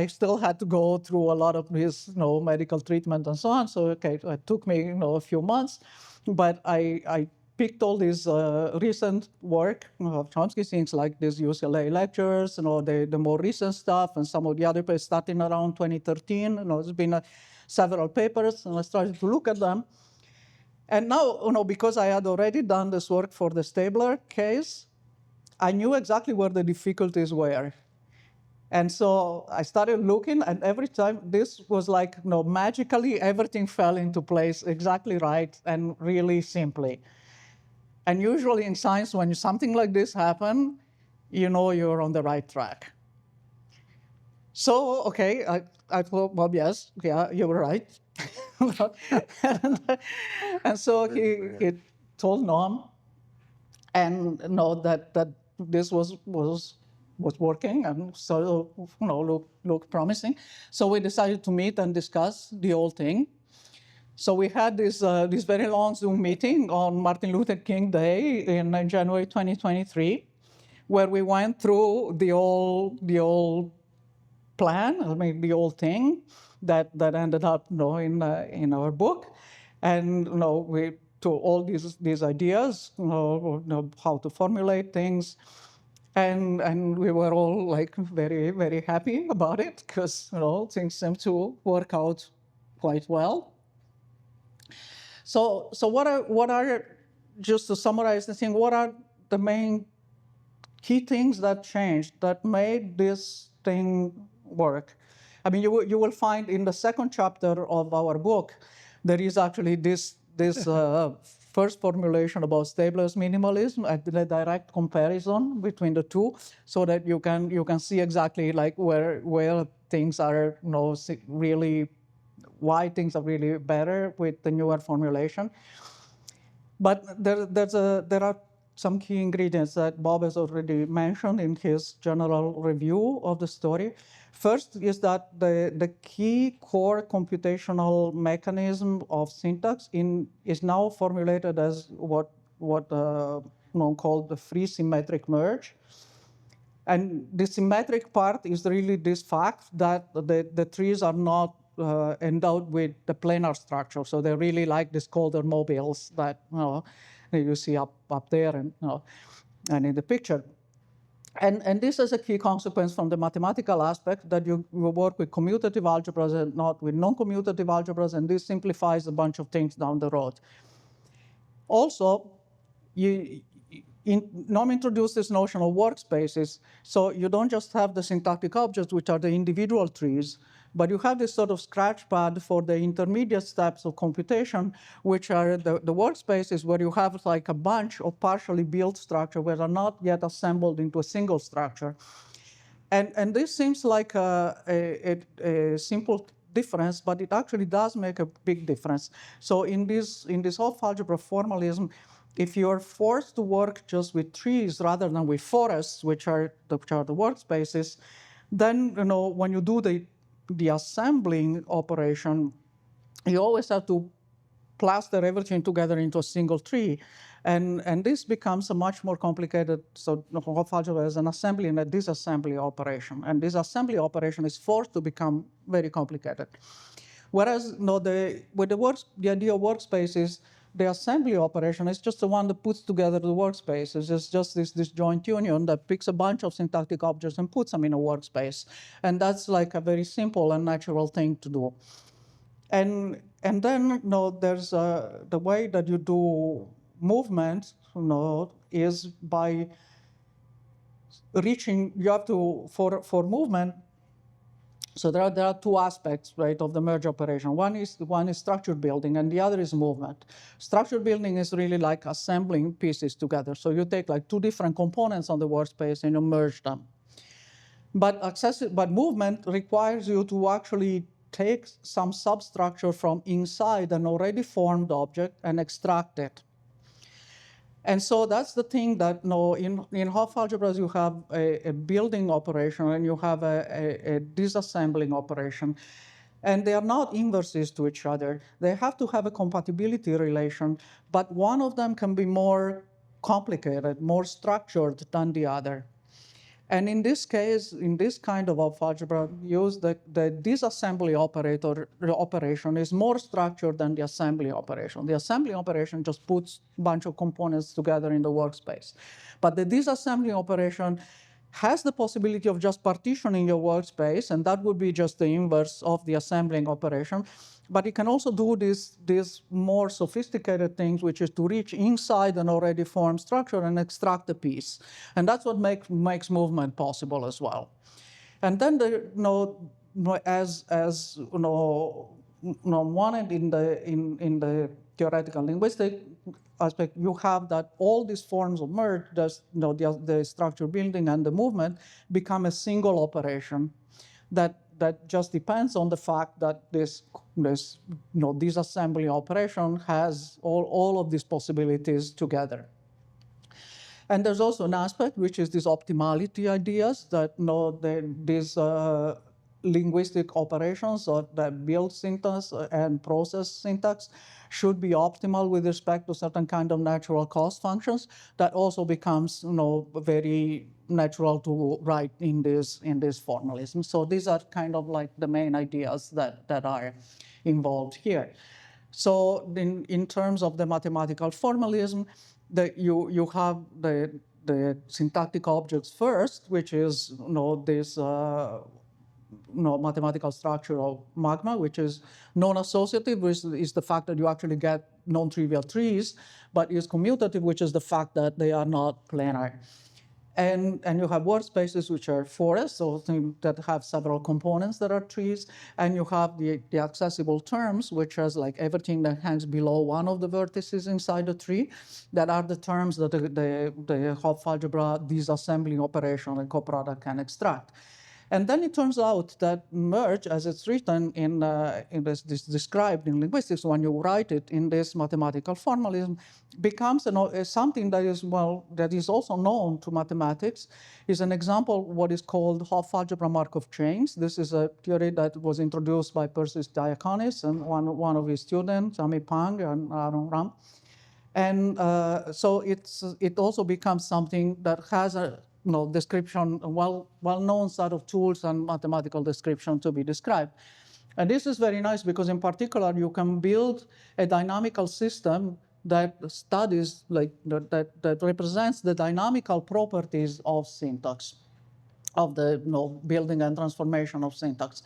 still had to go through a lot of this medical treatment and so on. So it took me a few months, but I picked all this recent work of Chomsky, things like these UCLA lectures, the more recent stuff, and some of the other papers starting around 2013. There's been several papers, and I started to look at them. And now, because I had already done this work for the Stabler case, I knew exactly where the difficulties were. And so I started looking, and every time this was like, magically everything fell into place exactly right and really simply. And usually in science, when something like this happens, you're on the right track. So, okay, I thought, Bob, yes, yeah, you were right. and so he told Noam, and that this was working, and so looked promising. So we decided to meet and discuss the whole thing. So we had this very long Zoom meeting on Martin Luther King Day in January 2023, where we went through the whole plan, the whole thing that ended up in our book, and we to all these ideas, how to formulate things, and we were all very, very happy about it, because things seem to work out quite well. So what are just to summarize the thing? What are the main key things that changed, that made this thing work? I mean, you will find in the second chapter of our book, there is actually this first formulation about stabilized minimalism and the direct comparison between the two, so that you can see exactly like where things are, really, why things are really better with the newer formulation. But there are some key ingredients that Bob has already mentioned in his general review of the story. First is that the key core computational mechanism of syntax is now formulated as what called the free symmetric merge. And the symmetric part is really this fact that the trees are not endowed with the planar structure. So they're really like these Calder mobiles that you see up there and in the picture. And this is a key consequence from the mathematical aspect, that you work with commutative algebras and not with non-commutative algebras, and this simplifies a bunch of things down the road. Also, Noam introduced this notion of workspaces. So you don't just have the syntactic objects, which are the individual trees, but you have this sort of scratch pad for the intermediate steps of computation, which are the workspaces where you have like a bunch of partially built structure where are not yet assembled into a single structure. And this seems like a simple difference, but it actually does make a big difference. So in this off-algebra formalism, if you're forced to work just with trees rather than with forests, which are the workspaces, then when you do the assembling operation, you always have to plaster everything together into a single tree. And this becomes a much more complicated, so off-algebra is an assembly and a disassembly operation. And this assembly operation is forced to become very complicated. Whereas with the idea of workspaces, the assembly operation is just the one that puts together the workspaces. It's just this joint union that picks a bunch of syntactic objects and puts them in a workspace. And that's like a very simple and natural thing to do. And then there's the way that you do movement is by reaching, you have to, for movement, so there are two aspects, right, of the merge operation. One is structure building, and the other is movement. Structure building is really like assembling pieces together. So you take like two different components on the workspace and you merge them. But movement requires you to actually take some substructure from inside an already formed object and extract it. And so that's the thing that in Hopf algebras you have a building operation and you have a disassembling operation. And they are not inverses to each other. They have to have a compatibility relation, but one of them can be more complicated, more structured than the other. And in this case, in this kind of algebra, use the disassembly operation is more structured than the assembly operation. The assembly operation just puts a bunch of components together in the workspace. But the disassembly operation has the possibility of just partitioning your workspace, and that would be just the inverse of the assembling operation. But it can also do these more sophisticated things, which is to reach inside an already formed structure and extract a piece. And that's what makes movement possible as well. And then as wanted in the theoretical linguistic aspect, you have that all these forms of merge, the structure building and the movement, become a single operation that just depends on the fact that this disassembly operation has all of these possibilities together. And there's also an aspect which is these optimality ideas that these linguistic operations that build syntax and process syntax should be optimal with respect to certain kind of natural cost functions. That also becomes very natural to write in this formalism. So these are kind of like the main ideas that are involved here. So in terms of the mathematical formalism, you have the syntactic objects first, which is this mathematical structure of magma, which is non-associative, which is the fact that you actually get non-trivial trees, but is commutative, which is the fact that they are not planar. And you have word spaces which are forests, so that have several components that are trees, and you have the accessible terms, which is like everything that hangs below one of the vertices inside the tree, that are the terms that the Hopf algebra disassembling operation and coproduct can extract. And then it turns out that merge, as it's written in this described in linguistics, when you write it in this mathematical formalism, becomes something that is also known to mathematics. Is an example what is called Hopf algebra Markov chains. This is a theory that was introduced by Persis Diaconis and one of his students, Ami Pang and Aaron Ram. And so it also becomes something that has a description, a well-known set of tools and mathematical description to be described. And this is very nice because in particular, you can build a dynamical system that studies, that represents the dynamical properties of syntax, of the building and transformation of syntax.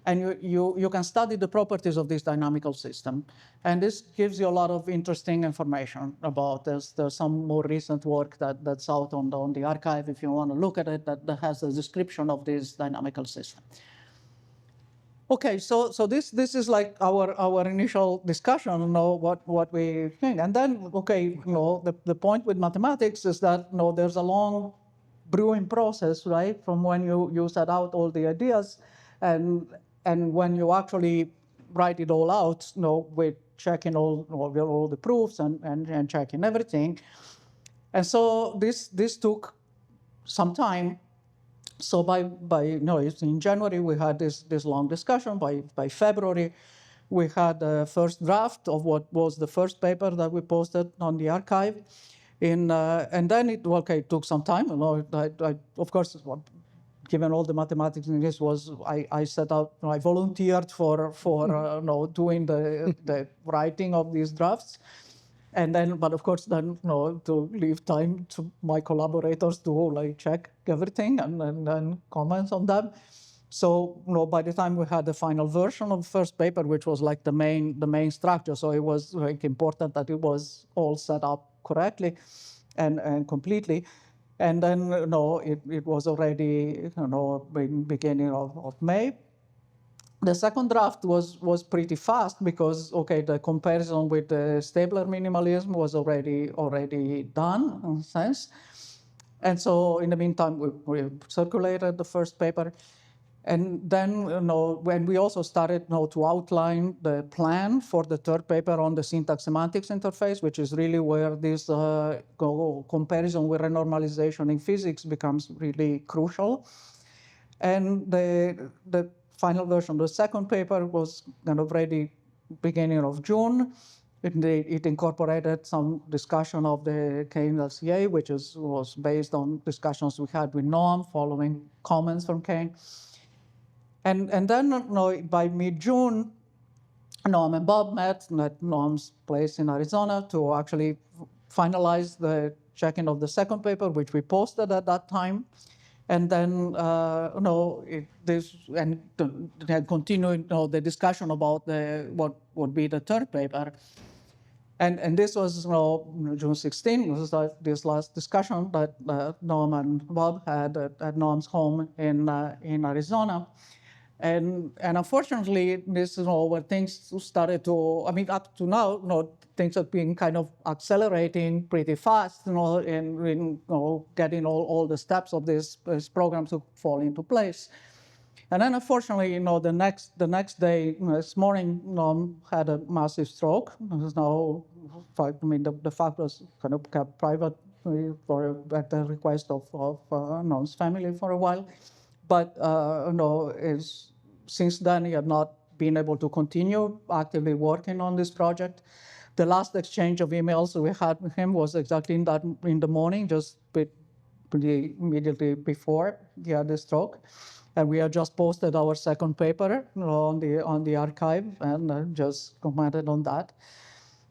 And you can study the properties of this dynamical system. And this gives you a lot of interesting information about this. There's some more recent work that's out on the archive if you want to look at it, that has a description of this dynamical system. Okay, so this is like our initial discussion, what we think. And then, okay, the point with mathematics is that there's a long brewing process, right? From when you set out all the ideas and when you actually write it all out, with checking all the proofs and checking everything. And so this took some time. So in January we had this long discussion. By February, we had the first draft of what was the first paper that we posted on the archive. And then it took some time. I of course, given all the mathematics in this, I set out. I volunteered for doing the writing of these drafts. And then, but of course, then to leave time to my collaborators to check everything and comments on them. So by the time we had the final version of the first paper, which was like the main structure, so it was important that it was all set up correctly and completely. And then it was already beginning of May. The second draft was pretty fast because the comparison with the Stabler minimalism was already done in a sense. And so in the meantime, we circulated the first paper. And then when we also started to outline the plan for the third paper on the syntax semantics interface, which is really where this comparison with renormalization in physics becomes really crucial. And the final version, the second paper, was kind of ready beginning of June. It incorporated some discussion of the Kane LCA, which was based on discussions we had with Noam following comments from Kane. And then by mid-June, Noam and Bob met at Noam's place in Arizona to actually finalize the checking of the second paper, which we posted at that time. And then continuing the discussion about what would be the third paper. And this was June 16. This is this last discussion that Noam and Bob had at Noam's home in Arizona. And unfortunately, this is where things started to. I mean, up to now, things have been kind of accelerating pretty fast, in getting all the steps of this program to fall into place. And then, unfortunately, the next day, this morning, Noam had a massive stroke. There's no, the fact was kind of kept private at the request of Noam's family for a while. But since then, he had not been able to continue actively working on this project. The last exchange of emails we had with him was exactly in the morning, just pretty immediately before he had the stroke. And we had just posted our second paper on the archive and just commented on that.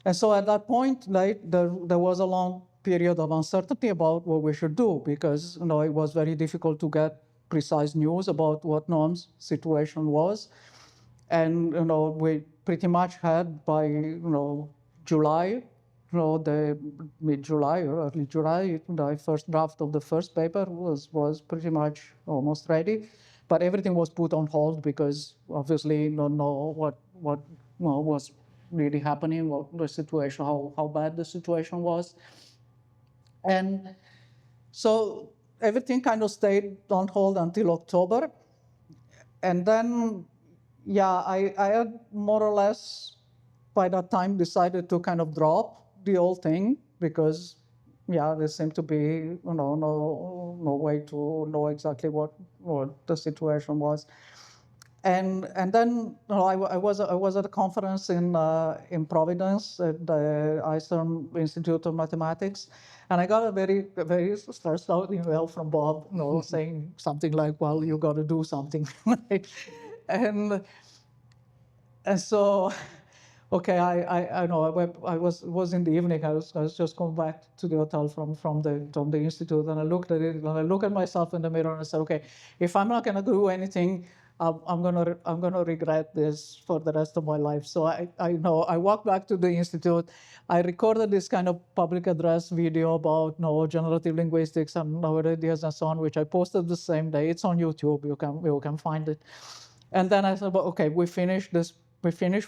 And so at that point, there was a long period of uncertainty about what we should do because it was very difficult to get precise news about what Noam's situation was. And we pretty much had by July the mid-July or early July, the first draft of the first paper was pretty much almost ready, but everything was put on hold because obviously don't know what was really happening, what the situation, how bad the situation was, and so everything kind of stayed on hold until October, and then I had more or less by that time decided to kind of drop the whole thing because there seemed to be no way to know exactly what the situation was. And then I was at a conference in Providence at the Eisner Institute of Mathematics, and I got a very stressed out email from Bob, saying something like, "Well, you got to do something," and and so, okay, I know I was in the evening. I was just coming back to the hotel from the institute, and I looked at it, and I looked at myself in the mirror, and I said, okay, if I'm not gonna do anything, I'm gonna regret this for the rest of my life. So I walked back to the institute. I recorded this kind of public address video about generative linguistics and our ideas and so on, which I posted the same day. It's on YouTube. You can find it. And then I said, well, okay, we finished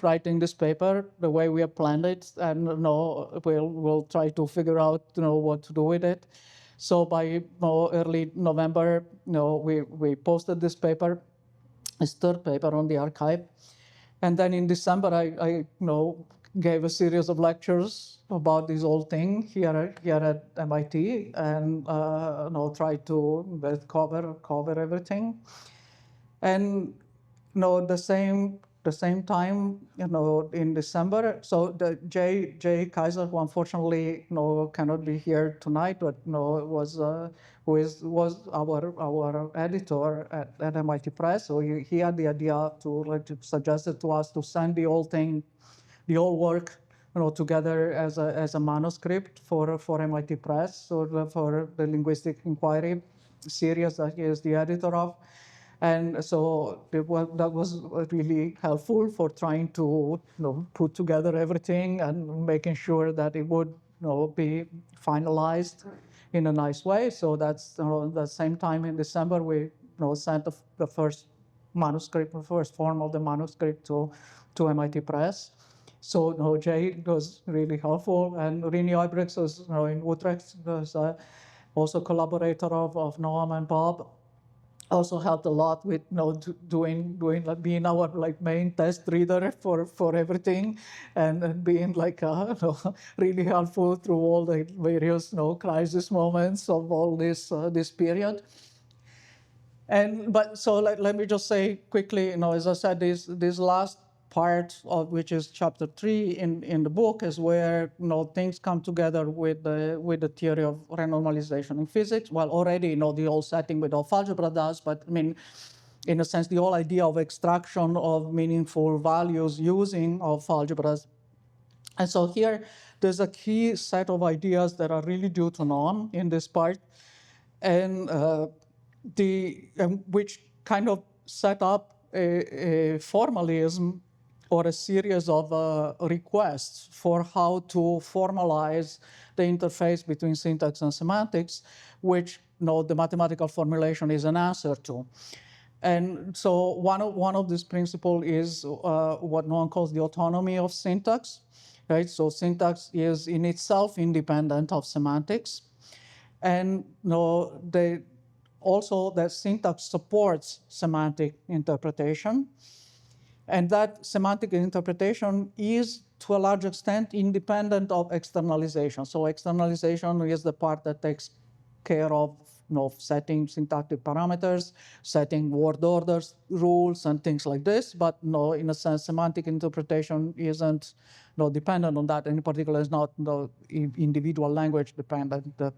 writing this paper the way we have planned it, and we'll try to figure out what to do with it. So by early November, we posted this paper, this third paper on the archive, and then in December I gave a series of lectures about this whole thing here at MIT, and tried to cover everything. And the same time, in December. So the Jay Kaiser, who unfortunately cannot be here tonight, but was was our editor at MIT Press. So he had the idea to suggest it to us to send the whole thing, the whole work, together as a manuscript for MIT Press, or for the Linguistic Inquiry series that he is the editor of. And so that was really helpful for trying to put together everything and making sure that it would be finalized in a nice way. So that's the same time in December we sent the first manuscript, the first form of the manuscript to MIT Press. So Jay was really helpful, and Rini Oibrechts was in Utrecht, was also collaborator of Noam and Bob. Also helped a lot with doing like being our main test reader for everything, and being really helpful through all the various crisis moments of all this period. But so let me just say quickly, as I said, this last part of which is chapter 3 in the book is where things come together with the theory of renormalization in physics. Well, already the whole setting with Alpha algebra does, but I mean, in a sense, the whole idea of extraction of meaningful values using Alpha algebras. And so here, there's a key set of ideas that are really due to Noam in this part, and which kind of set up a formalism or a series of requests for how to formalize the interface between syntax and semantics, which the mathematical formulation is an answer to. And so one of these principles is what Noam calls the autonomy of syntax, right? So syntax is in itself independent of semantics, and also that syntax supports semantic interpretation, and that semantic interpretation is to a large extent independent of externalization. So externalization is the part that takes care of setting syntactic parameters, setting word orders, rules, and things like this. But in a sense, semantic interpretation isn't dependent on that. And in particular, it's not individual language dependent. That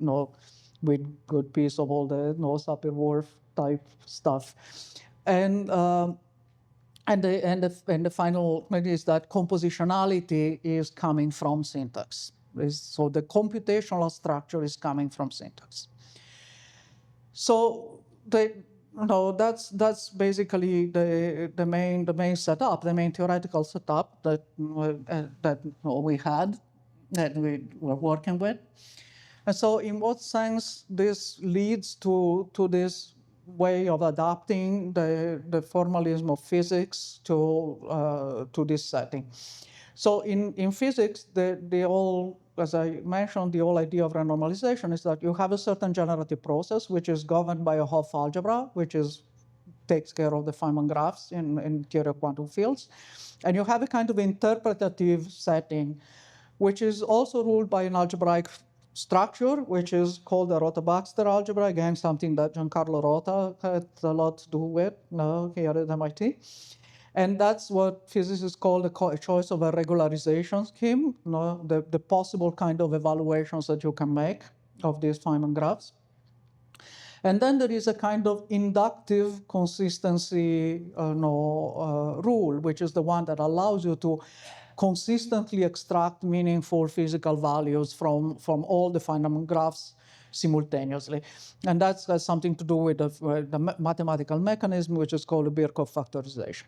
with good piece of all the Sapir-Whorf type stuff, and the final thing is that compositionality is coming from syntax. So the computational structure is coming from syntax. So that's basically the main setup, the main theoretical setup that we had. that we were working with. And so in what sense this leads to this way of adapting the formalism of physics to this setting? So in physics, as I mentioned, the whole idea of renormalization is that you have a certain generative process which is governed by a Hopf algebra, which takes care of the Feynman graphs in theory of quantum fields. And you have a kind of interpretative setting, which is also ruled by an algebraic structure, which is called the Rota-Baxter algebra, again, something that Giancarlo Rota had a lot to do with here at MIT. And that's what physicists call the choice of a regularization scheme, the possible kind of evaluations that you can make of these Feynman graphs. And then there is a kind of inductive consistency rule, which is the one that allows you to consistently extract meaningful physical values from all the Feynman graphs simultaneously. And that has something to do with the mathematical mechanism, which is called the Birkhoff factorization.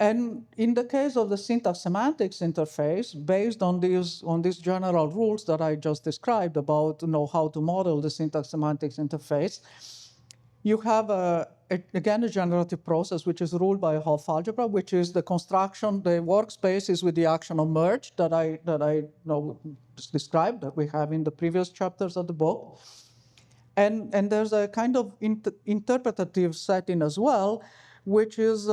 And in the case of the syntax-semantics interface, based on these general rules that I just described about how to model the syntax-semantics interface, you have again a generative process which is ruled by a Hopf algebra, which is the construction, the workspace is with the action of merge that I just described, that we have in the previous chapters of the book. And there's a kind of interpretative setting as well, which is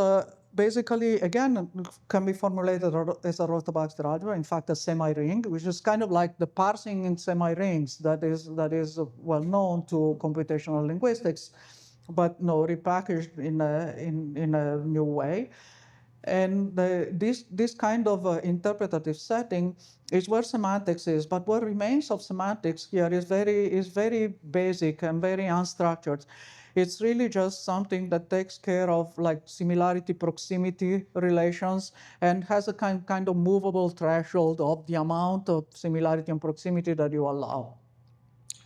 basically, again, can be formulated as a Rota-Baxter algebra, in fact, a semi-ring, which is kind of like the parsing in semi-rings that is well known to computational linguistics, but repackaged in a new way. And this kind of interpretative setting is where semantics is, but what remains of semantics here is very basic and very unstructured. It's really just something that takes care of like similarity proximity relations and has a kind of movable threshold of the amount of similarity and proximity that you allow.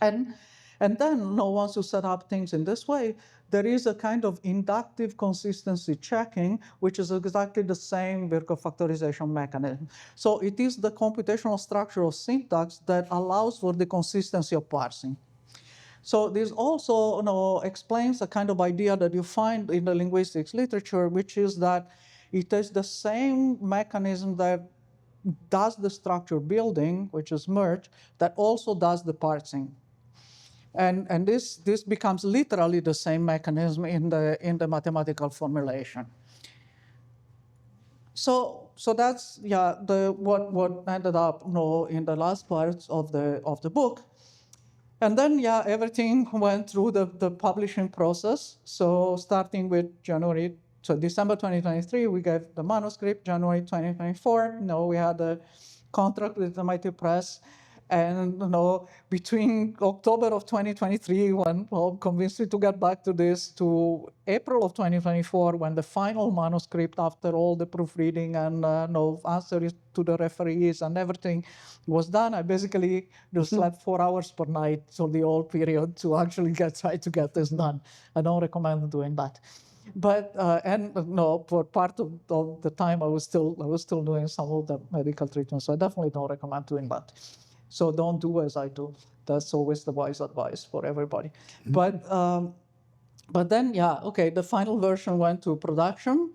And then once you set up things in this way, there is a kind of inductive consistency checking, which is exactly the same Birkhoff factorization mechanism. So it is the computational structure of syntax that allows for the consistency of parsing. So this also explains a kind of idea that you find in the linguistics literature, which is that it is the same mechanism that does the structure building, which is merge, that also does the parsing. And this becomes literally the same mechanism in the mathematical formulation. So that's what ended up in the last parts of the book. And then everything went through the publishing process. So starting with December 2023, we gave the manuscript. January 2024, we had a contract with the MIT Press. And between October of 2023, when Bob convinced me to get back to this, to April of 2024, when the final manuscript, after all the proofreading and answers to the referees and everything was done, I basically just slept 4 hours per night for the whole period to actually try to get this done. I don't recommend doing that. But for part of the time I was still doing some of the medical treatment, so I definitely don't recommend doing that. So don't do as I do. That's always the wise advice for everybody. But then the final version went to production,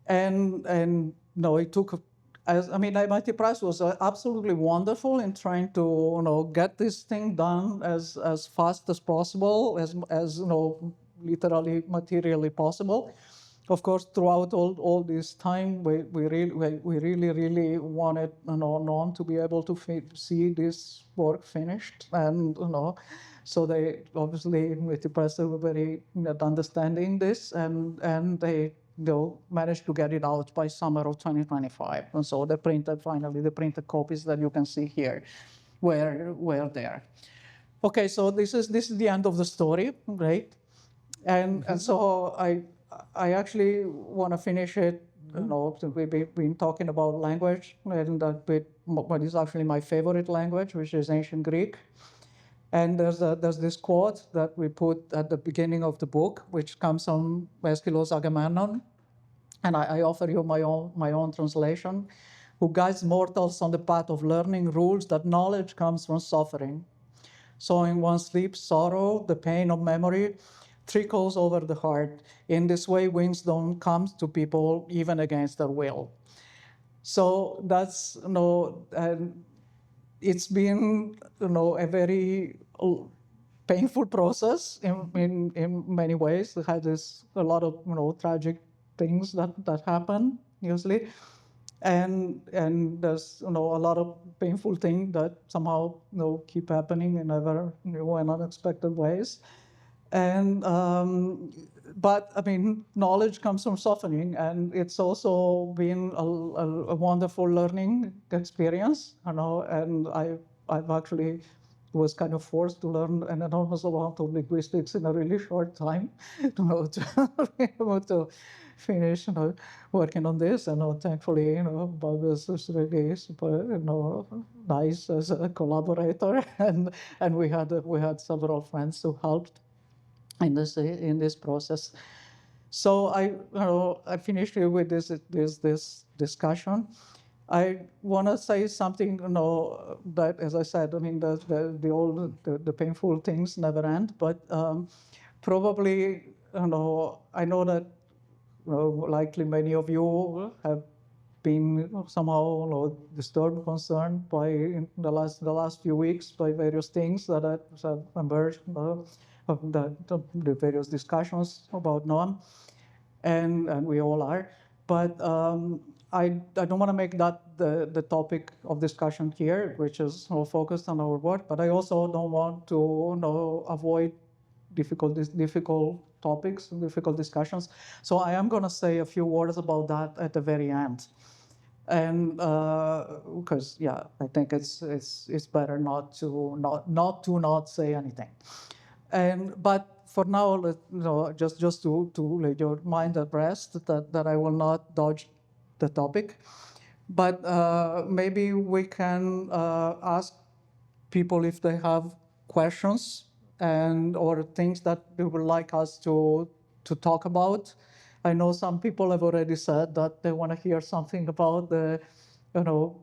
and it took. MIT Press was absolutely wonderful in trying to get this thing done as fast as possible, as literally materially possible. Of course, throughout all this time, we really wanted Noam to be able to see this work finished, and so they obviously with the press were very understanding this, and they managed to get it out by summer of 2025, and so the printed copies that you can see here were there. Okay, so this is the end of the story, right? And so I actually want to finish it. Since we've been talking about language, and that bit, what is actually my favorite language, which is ancient Greek. And there's this quote that we put at the beginning of the book, which comes from Aeschylus' Agamemnon, and I offer you my own translation. who guides mortals on the path of learning, rules that knowledge comes from suffering. So in one sleep, sorrow, the pain of memory, trickles over the heart. In this way, wisdom comes to people even against their will. So that's, and it's been, a very painful process in many ways. It had a lot of, tragic things that happen usually. And there's a lot of painful things that somehow keep happening in ever new and unexpected ways. And but I mean, knowledge comes from suffering, and it's also been a wonderful learning experience, And I've actually was kind of forced to learn an enormous amount of linguistics in a really short time, to be able to finish, working on this. And thankfully, Bob is really super, nice as a collaborator, and we had several friends who helped in this process. So I finished with this discussion. I want to say something, that, as I said, I mean, the painful things never end, but probably, I know that likely many of you have been somehow disturbed, concerned by in the last few weeks by various things that have emerged, of the various discussions about Noam, and we all are. But I don't want to make that the topic of discussion here, which is focused on our work. But I also don't want to avoid difficult topics, difficult discussions. So I am going to say a few words about that at the very end. And because I think it's better not to say anything. But for now, just to let your mind at rest that I will not dodge the topic. But maybe we can ask people if they have questions or things that they would like us to talk about. I know some people have already said that they want to hear something about the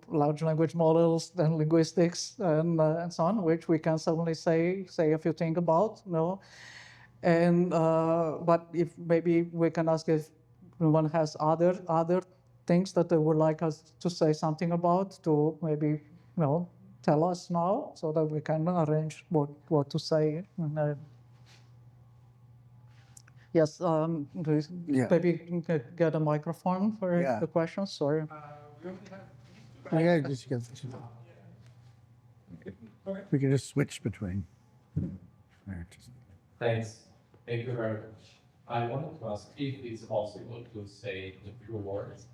large language models and linguistics and so on, which we can certainly say a few things about. And but if maybe we can ask if anyone has other things that they would like us to say something about, to maybe tell us now, so that we can arrange what to say. Yes, maybe you can get a microphone for the questions, or
we can just switch between.
Thanks. Thank you very much. I wanted to ask if it's possible to say a few words.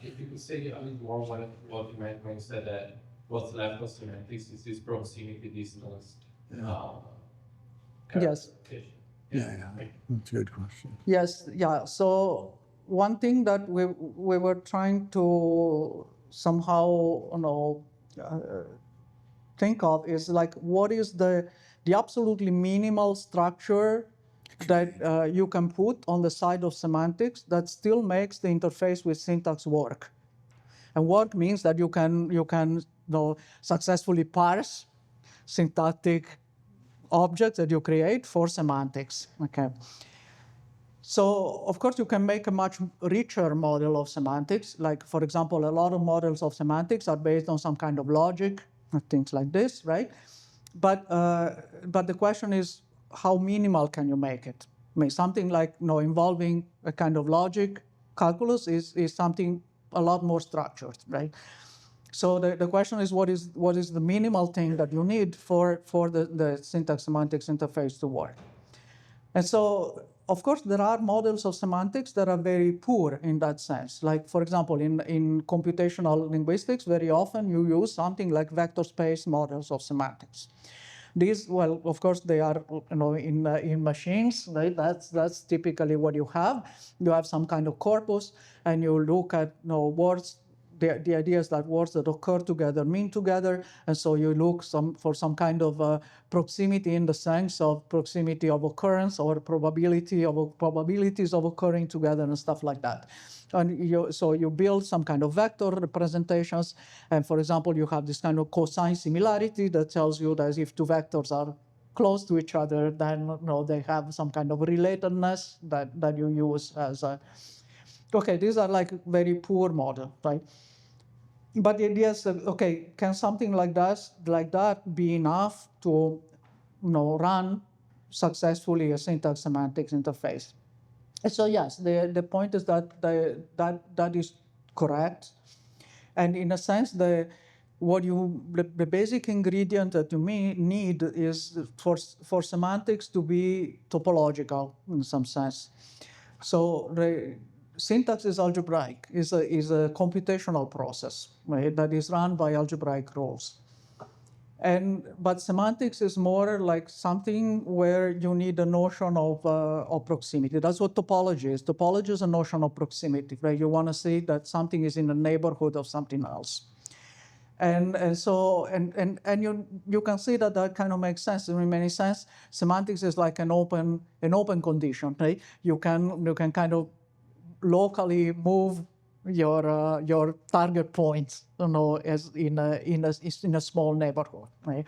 If you could say a little more what you meant when you said that what's left of semantics is this proximity distance.
Yes.
That's a good question.
Yes, yeah. So one thing that we were trying to somehow think of is like, what is the absolutely minimal structure that you can put on the side of semantics that still makes the interface with syntax work. And work means that you can successfully parse syntactic objects that you create for semantics. Okay. So, of course, you can make a much richer model of semantics. Like, for example, a lot of models of semantics are based on some kind of logic, things like this, right? But the question is, how minimal can you make it? I mean, something like involving a kind of logic calculus is something a lot more structured, right? So the question is, what is the minimal thing that you need for the syntax semantics interface to work? And so, of course, there are models of semantics that are very poor in that sense. Like, for example, in computational linguistics, very often you use something like vector space models of semantics. These, well, of course, they are in machines. Right? That's typically what you have. You have some kind of corpus, and you look at words. The idea is that words that occur together mean together, and so you look for some kind of proximity in the sense of proximity of occurrence or probabilities of occurring together and stuff like that. And so you build some kind of vector representations. And for example, you have this kind of cosine similarity that tells you that if two vectors are close to each other, then they have some kind of relatedness that you use as a. Okay, these are like very poor model, right? But the idea is that, okay, can something like that be enough to run successfully a syntax semantics interface? And so yes, the point is that is correct. And in a sense, the basic ingredient that you need is for semantics to be topological in some sense. So the syntax is algebraic, is a computational process, right, that is run by algebraic rules. But semantics is more like something where you need a notion of proximity. That's what topology is. Topology is a notion of proximity, right? You want to say that something is in the neighborhood of something else. And so you can see that kind of makes sense. In many sense, semantics is like an open condition, right? You can kind of locally move your target points, as in a small neighborhood, right?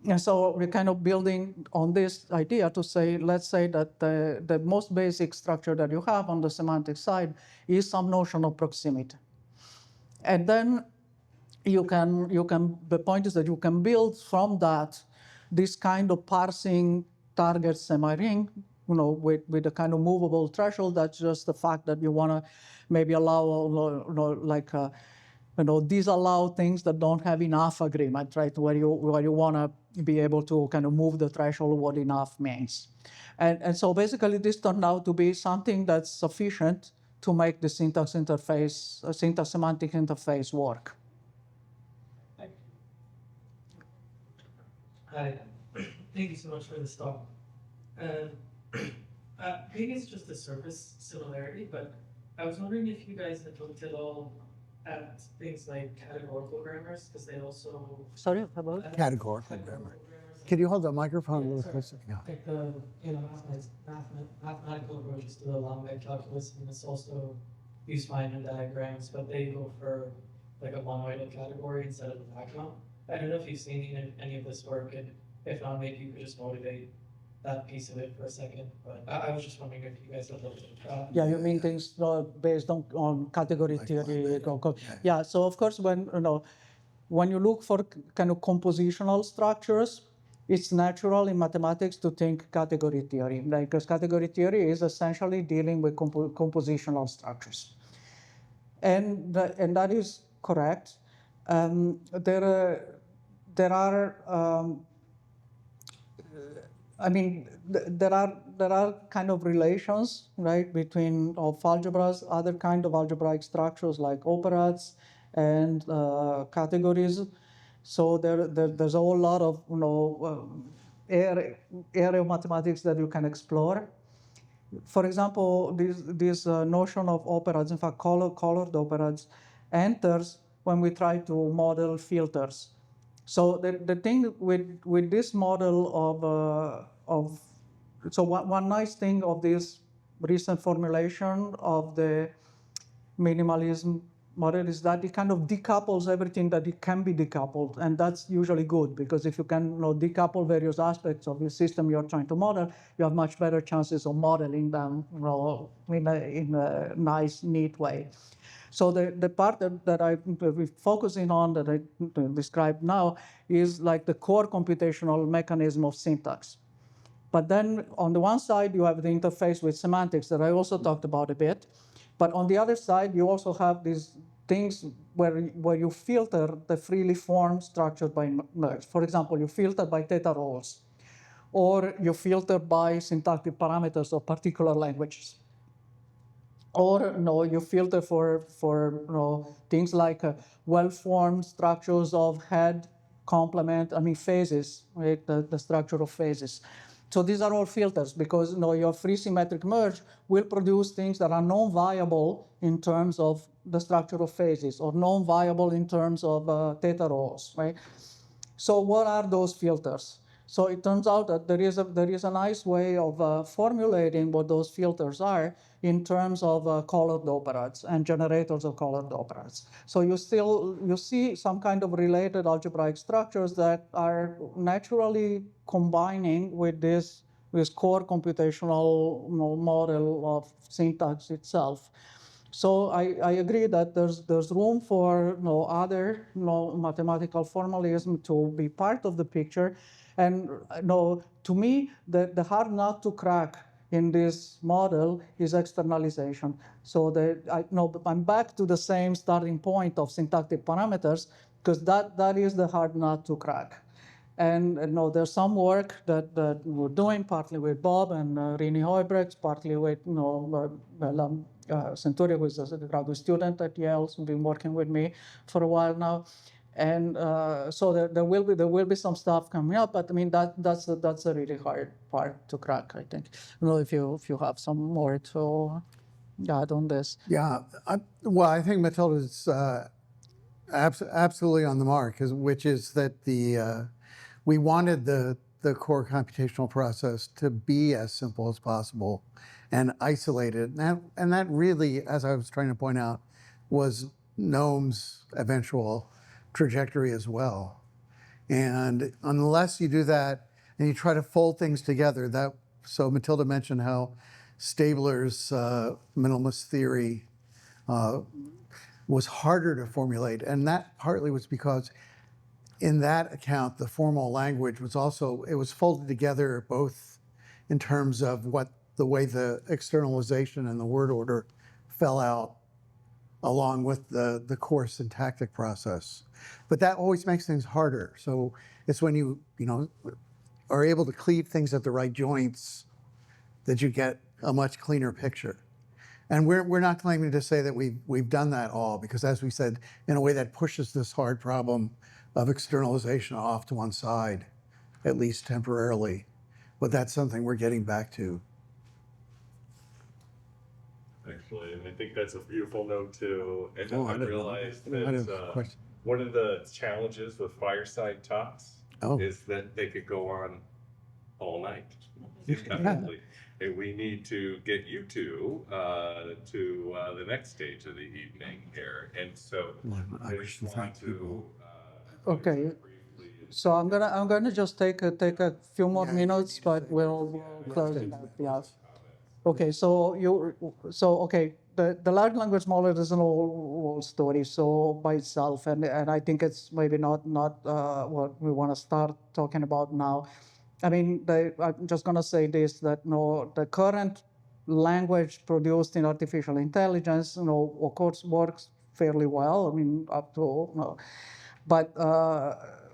And so we're kind of building on this idea to say, let's say that the most basic structure that you have on the semantic side is some notion of proximity, and then the point is that you can build from that this kind of parsing target semi-ring, with a kind of movable threshold. That's just the fact that you want to maybe allow, disallow things that don't have enough agreement, right? Where you want to be able to kind of move the threshold of what enough means. And so basically this turned out to be something that's sufficient to make the syntax semantic interface work.
Hi, thank you so much for this talk. Maybe it's just a surface similarity, but I was wondering if you guys had looked at all at things like categorical grammars, because they also...
Sorry, about?
Categorical grammar. Can you hold the microphone a little closer? Yeah.
Like the mathematical approaches to the Lambda calculus, and it's also used Feynman diagrams, but they go for like a monoidal category instead of a vacuum. I don't know if you've seen any of this work, and if not, maybe you could just motivate that piece of it for a second. But I was just wondering if you guys have looked at that.
Yeah, you mean things based on category theory? Yeah. So of course, when you look for kind of compositional structures, it's natural in mathematics to think category theory, because category theory is essentially dealing with compositional structures, and that is correct. There are kind of relations, right, between of algebras, other kind of algebraic structures like operands and categories. So there's a whole lot of area of mathematics that you can explore. For example, this notion of operands, in fact, colored operands, enters when we try to model filters. So the thing with this model so one nice thing of this recent formulation of the minimalism model is that it kind of decouples everything that it can be decoupled, and that's usually good, because if you can decouple various aspects of the system you're trying to model, you have much better chances of modeling them in a nice, neat way. So the part that I'm focusing on, that I described now, is like the core computational mechanism of syntax. But then on the one side, you have the interface with semantics that I also talked about a bit. But on the other side, you also have these things where you filter the freely formed structured by merge. For example, you filter by theta roles, or you filter by syntactic parameters of particular languages. Or you filter for things like well-formed structures of head, complement, phases, right? The structure of phases. So these are all filters, because your free symmetric merge will produce things that are non-viable in terms of the structure of phases, or non-viable in terms of theta roles, right? So what are those filters? So it turns out that there is a nice way of formulating what those filters are in terms of colored operands and generators of colored operands. So you see some kind of related algebraic structures that are naturally combining with this core computational model of syntax itself. So I agree that there's room for other mathematical formalism to be part of the picture, and to me the hard nut to crack in this model is externalization. So I'm back to the same starting point of syntactic parameters, because that is the hard nut to crack. And there's some work that we're doing, partly with Bob and Rini Hoybrecht, partly with Centuria, who is a graduate student at Yale, who's been working with me for a while now. And so there will be some stuff coming up, but I mean that's a really hard part to crack, I think. If you have some more to add on this.
Yeah, I think Matilda is absolutely on the mark, which is that we wanted the core computational process to be as simple as possible and isolated. And that really, as I was trying to point out, was GNOME's eventual trajectory as well. And unless you do that and you try to fold things together, so Matilda mentioned how Stabler's minimalist theory was harder to formulate. And that partly was because in that account, the formal language was it was folded together both in terms of the way the externalization and the word order fell out along with the core syntactic process. But that always makes things harder. So it's when you are able to cleave things at the right joints that you get a much cleaner picture. And we're not claiming to say that we've done that all, because as we said, in a way that pushes this hard problem of externalization off to one side, at least temporarily. But that's something we're getting back to.
Actually, and I think that's a beautiful note too. And I
didn't know.
realized
I had a
that
question.
one of the challenges with fireside talks
Oh.
is that they could go on all night. Definitely. And we need to get you two to the next stage of the evening here. And so I just want to
Okay. So I'm gonna just take a few more minutes, but we'll close it up. Yeah. Okay. Okay. The large language model is an old story, so by itself, and I think it's maybe not what we want to start talking about now. I mean, I'm just gonna say this, that the current language produced in artificial intelligence, of course, works fairly well. I mean, up to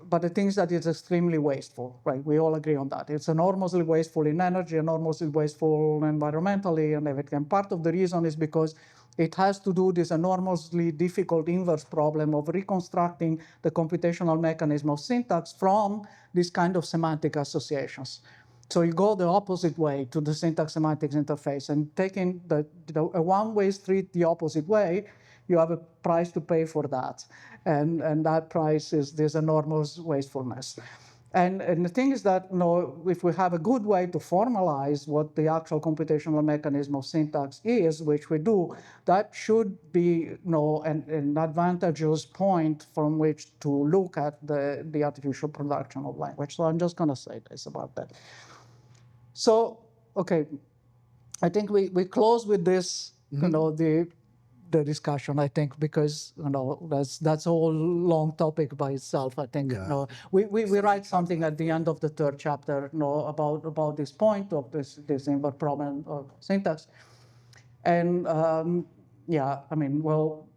but the thing is that it's extremely wasteful, right? We all agree on that. It's enormously wasteful in energy, enormously wasteful environmentally, and everything. Part of the reason is because it has to do this enormously difficult inverse problem of reconstructing the computational mechanism of syntax from this kind of semantic associations. So you go the opposite way to the syntax semantics interface, and taking a one-way street the opposite way, you have a price to pay for that. And that price is this enormous wastefulness. And the thing is that if we have a good way to formalize what the actual computational mechanism of syntax is, which we do, that should be an advantageous point from which to look at the artificial production of language. So I'm just going to say this about that. So, okay, I think we close with this, the discussion, I think, because that's a whole long topic by itself. I think we write something at the end of the third chapter about this point of this inverse problem of syntax, and I mean, well,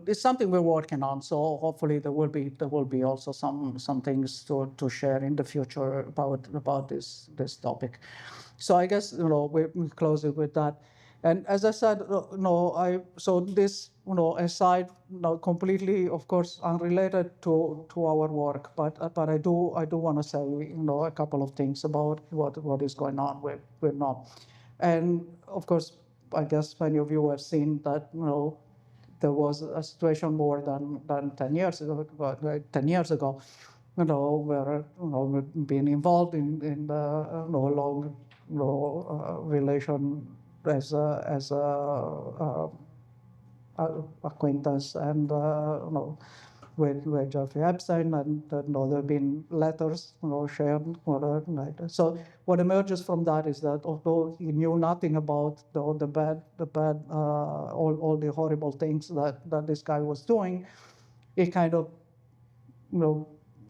it's something we're working on. So hopefully there will be also some things to share in the future about this topic. So I guess we close it with that. And as I said, so this aside, completely, of course, unrelated to our work, but I do want to say a couple of things about what is going on with GNOME. And of course, I guess many of you have seen that there was a situation more than 10 years ago, were being involved in the long relation as a acquaintance and with Jeffrey Epstein, and there have been letters shared. Right. So what emerges from that is that although he knew nothing about the bad, all the horrible things that this guy was doing, he kind of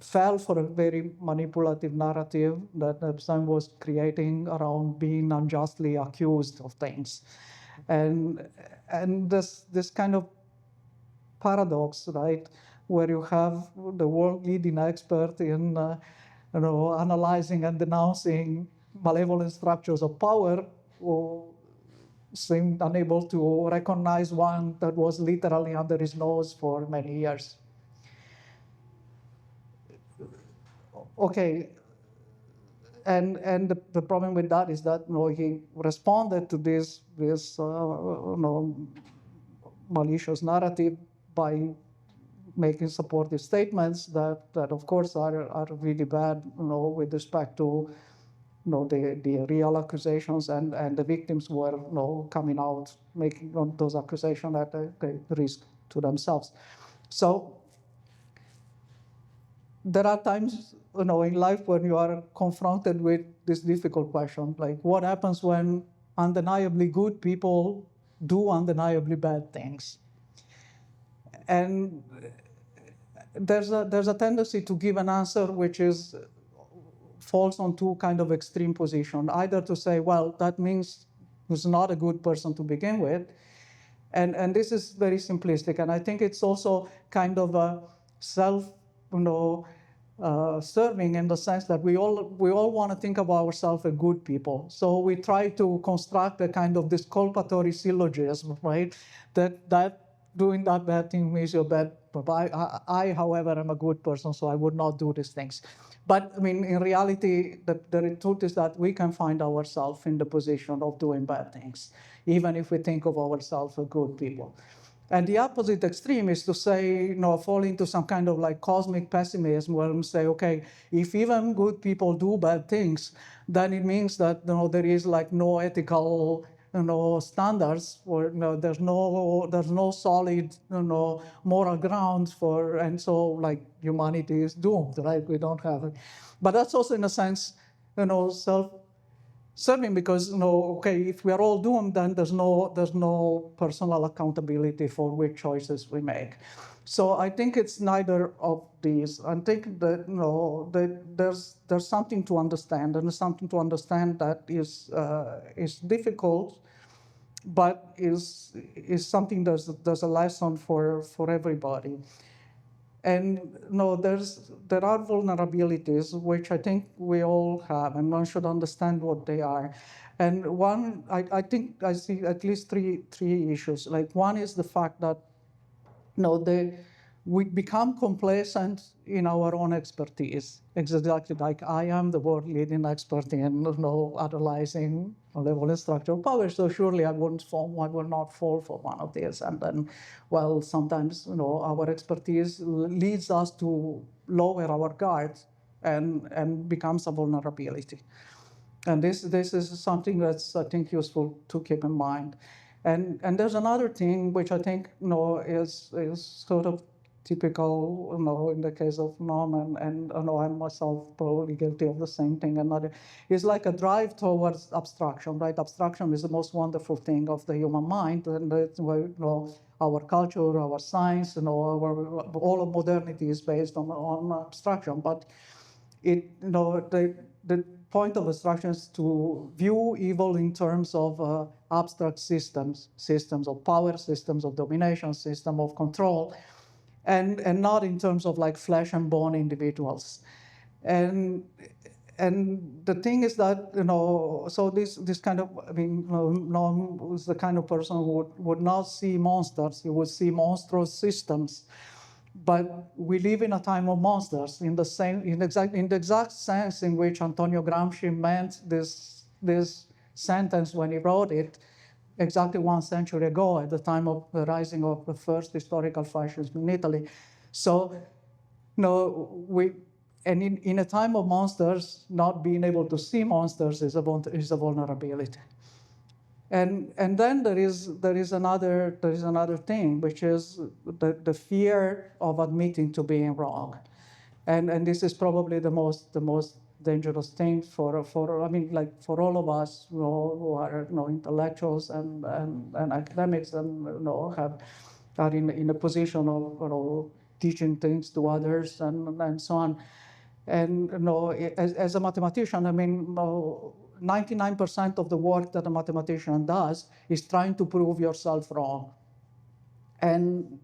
fell for a very manipulative narrative that Epstein was creating around being unjustly accused of things, and this kind of paradox, right, where you have the world leading expert in analyzing and denouncing malevolent structures of power, who seemed unable to recognize one that was literally under his nose for many years. Okay, and the problem with that is that he responded to this malicious narrative by making supportive statements that of course are really bad, with respect to the real accusations, and the victims were coming out making those accusations at a risk to themselves. So there are times in life when you are confronted with this difficult question, like what happens when undeniably good people do undeniably bad things. And there's a tendency to give an answer which falls on two kind of extreme positions. Either to say, well, that means he's not a good person to begin with, and this is very simplistic. And I think it's also kind of a serving in the sense that we all want to think of ourselves as good people. So we try to construct a kind of disculpatory syllogism, right? That doing that bad thing means you're bad. I, however, am a good person, so I would not do these things. But I mean, in reality, the truth is that we can find ourselves in the position of doing bad things, even if we think of ourselves as good people. And the opposite extreme is to say, fall into some kind of like cosmic pessimism, where we say, okay, if even good people do bad things, then it means that there is like no ethical standards, or there's no solid moral grounds for, and so like humanity is doomed, right? We don't have it. But that's also in a sense self-serving, because okay, if we are all doomed, then there's no personal accountability for which choices we make. So I think it's neither of these. I think that that there's something to understand, and something to understand that is difficult, but is something there's a lesson for everybody. And there are vulnerabilities which I think we all have, and one should understand what they are. And one, I think I see at least three issues. Like one is the fact that we become complacent in our own expertise. Exactly like I am the world leading expert in analyzing level and structure of power, so surely I will not fall for one of these. And then, well, sometimes our expertise leads us to lower our guard and becomes a vulnerability. And this is something that's, I think, useful to keep in mind. And there's another thing which I think is sort of typical in the case of Norman, and I'm myself probably guilty of the same thing. Another is like a drive towards abstraction, right? Abstraction is the most wonderful thing of the human mind, and it's where our culture, our science, all of modernity is based on abstraction. But the point of abstraction is to view evil in terms of abstract systems of power, systems of domination, system of control, and not in terms of like flesh and bone individuals. And the thing is that so this kind of, I mean, Noam was the kind of person who would not see monsters; he would see monstrous systems. But we live in a time of monsters in the exact sense in which Antonio Gramsci meant this sentence when he wrote it exactly 1 century ago, at the time of the rising of the first historical fascism in Italy. So and in a time of monsters, not being able to see monsters is a vulnerability. And then there is another thing, which is the fear of admitting to being wrong, and this is probably the most dangerous thing for I mean, like, for all of us, who are, intellectuals and academics, and, are in a position of, teaching things to others and so on. And, as a mathematician, I mean, 99% of the work that a mathematician does is trying to prove yourself wrong. And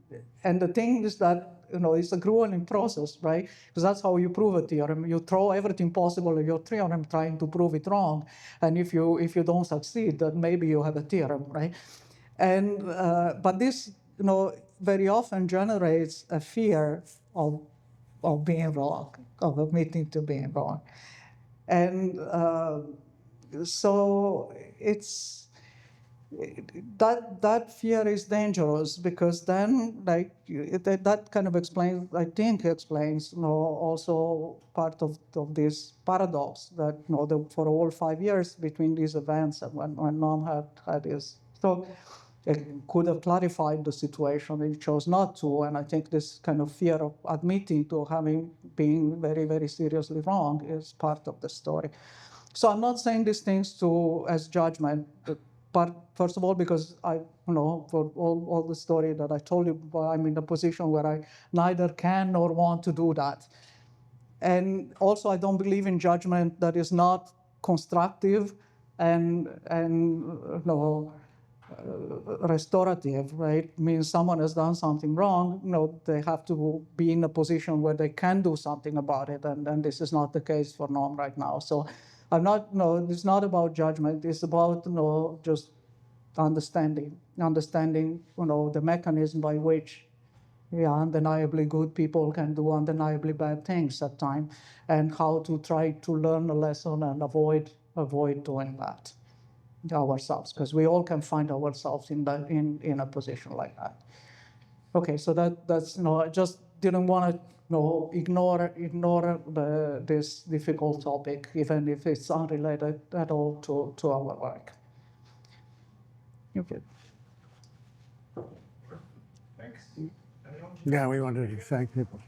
the thing is that, it's a grueling process, right? Because that's how you prove a theorem. You throw everything possible at your theorem trying to prove it wrong. And if you don't succeed, then maybe you have a theorem, right? And but this, very often generates a fear of being wrong, of admitting to being wrong. And so it's that fear is dangerous, because then, like, that kind of explains, I think explains, also part of this paradox that, for all 5 years between these events and when Noam had his talk, it could have clarified the situation. It chose not to, and I think this kind of fear of admitting to being very, very seriously wrong is part of the story. So I'm not saying these things as judgment, but first of all, because for all the story that I told you, I'm in a position where I neither can nor want to do that. And also, I don't believe in judgment that is not constructive and restorative, right? Means someone has done something wrong, they have to be in a position where they can do something about it, and this is not the case for Noam right now. So I'm not, it's not about judgment, it's about, just understanding, the mechanism by which, undeniably good people can do undeniably bad things at times, and how to try to learn a lesson and avoid doing that ourselves, because we all can find ourselves in a position like that. Okay, so that's, I just didn't want to ignore this difficult topic, even if it's unrelated at all to our work. Okay.
Yeah, we wanted to thank people.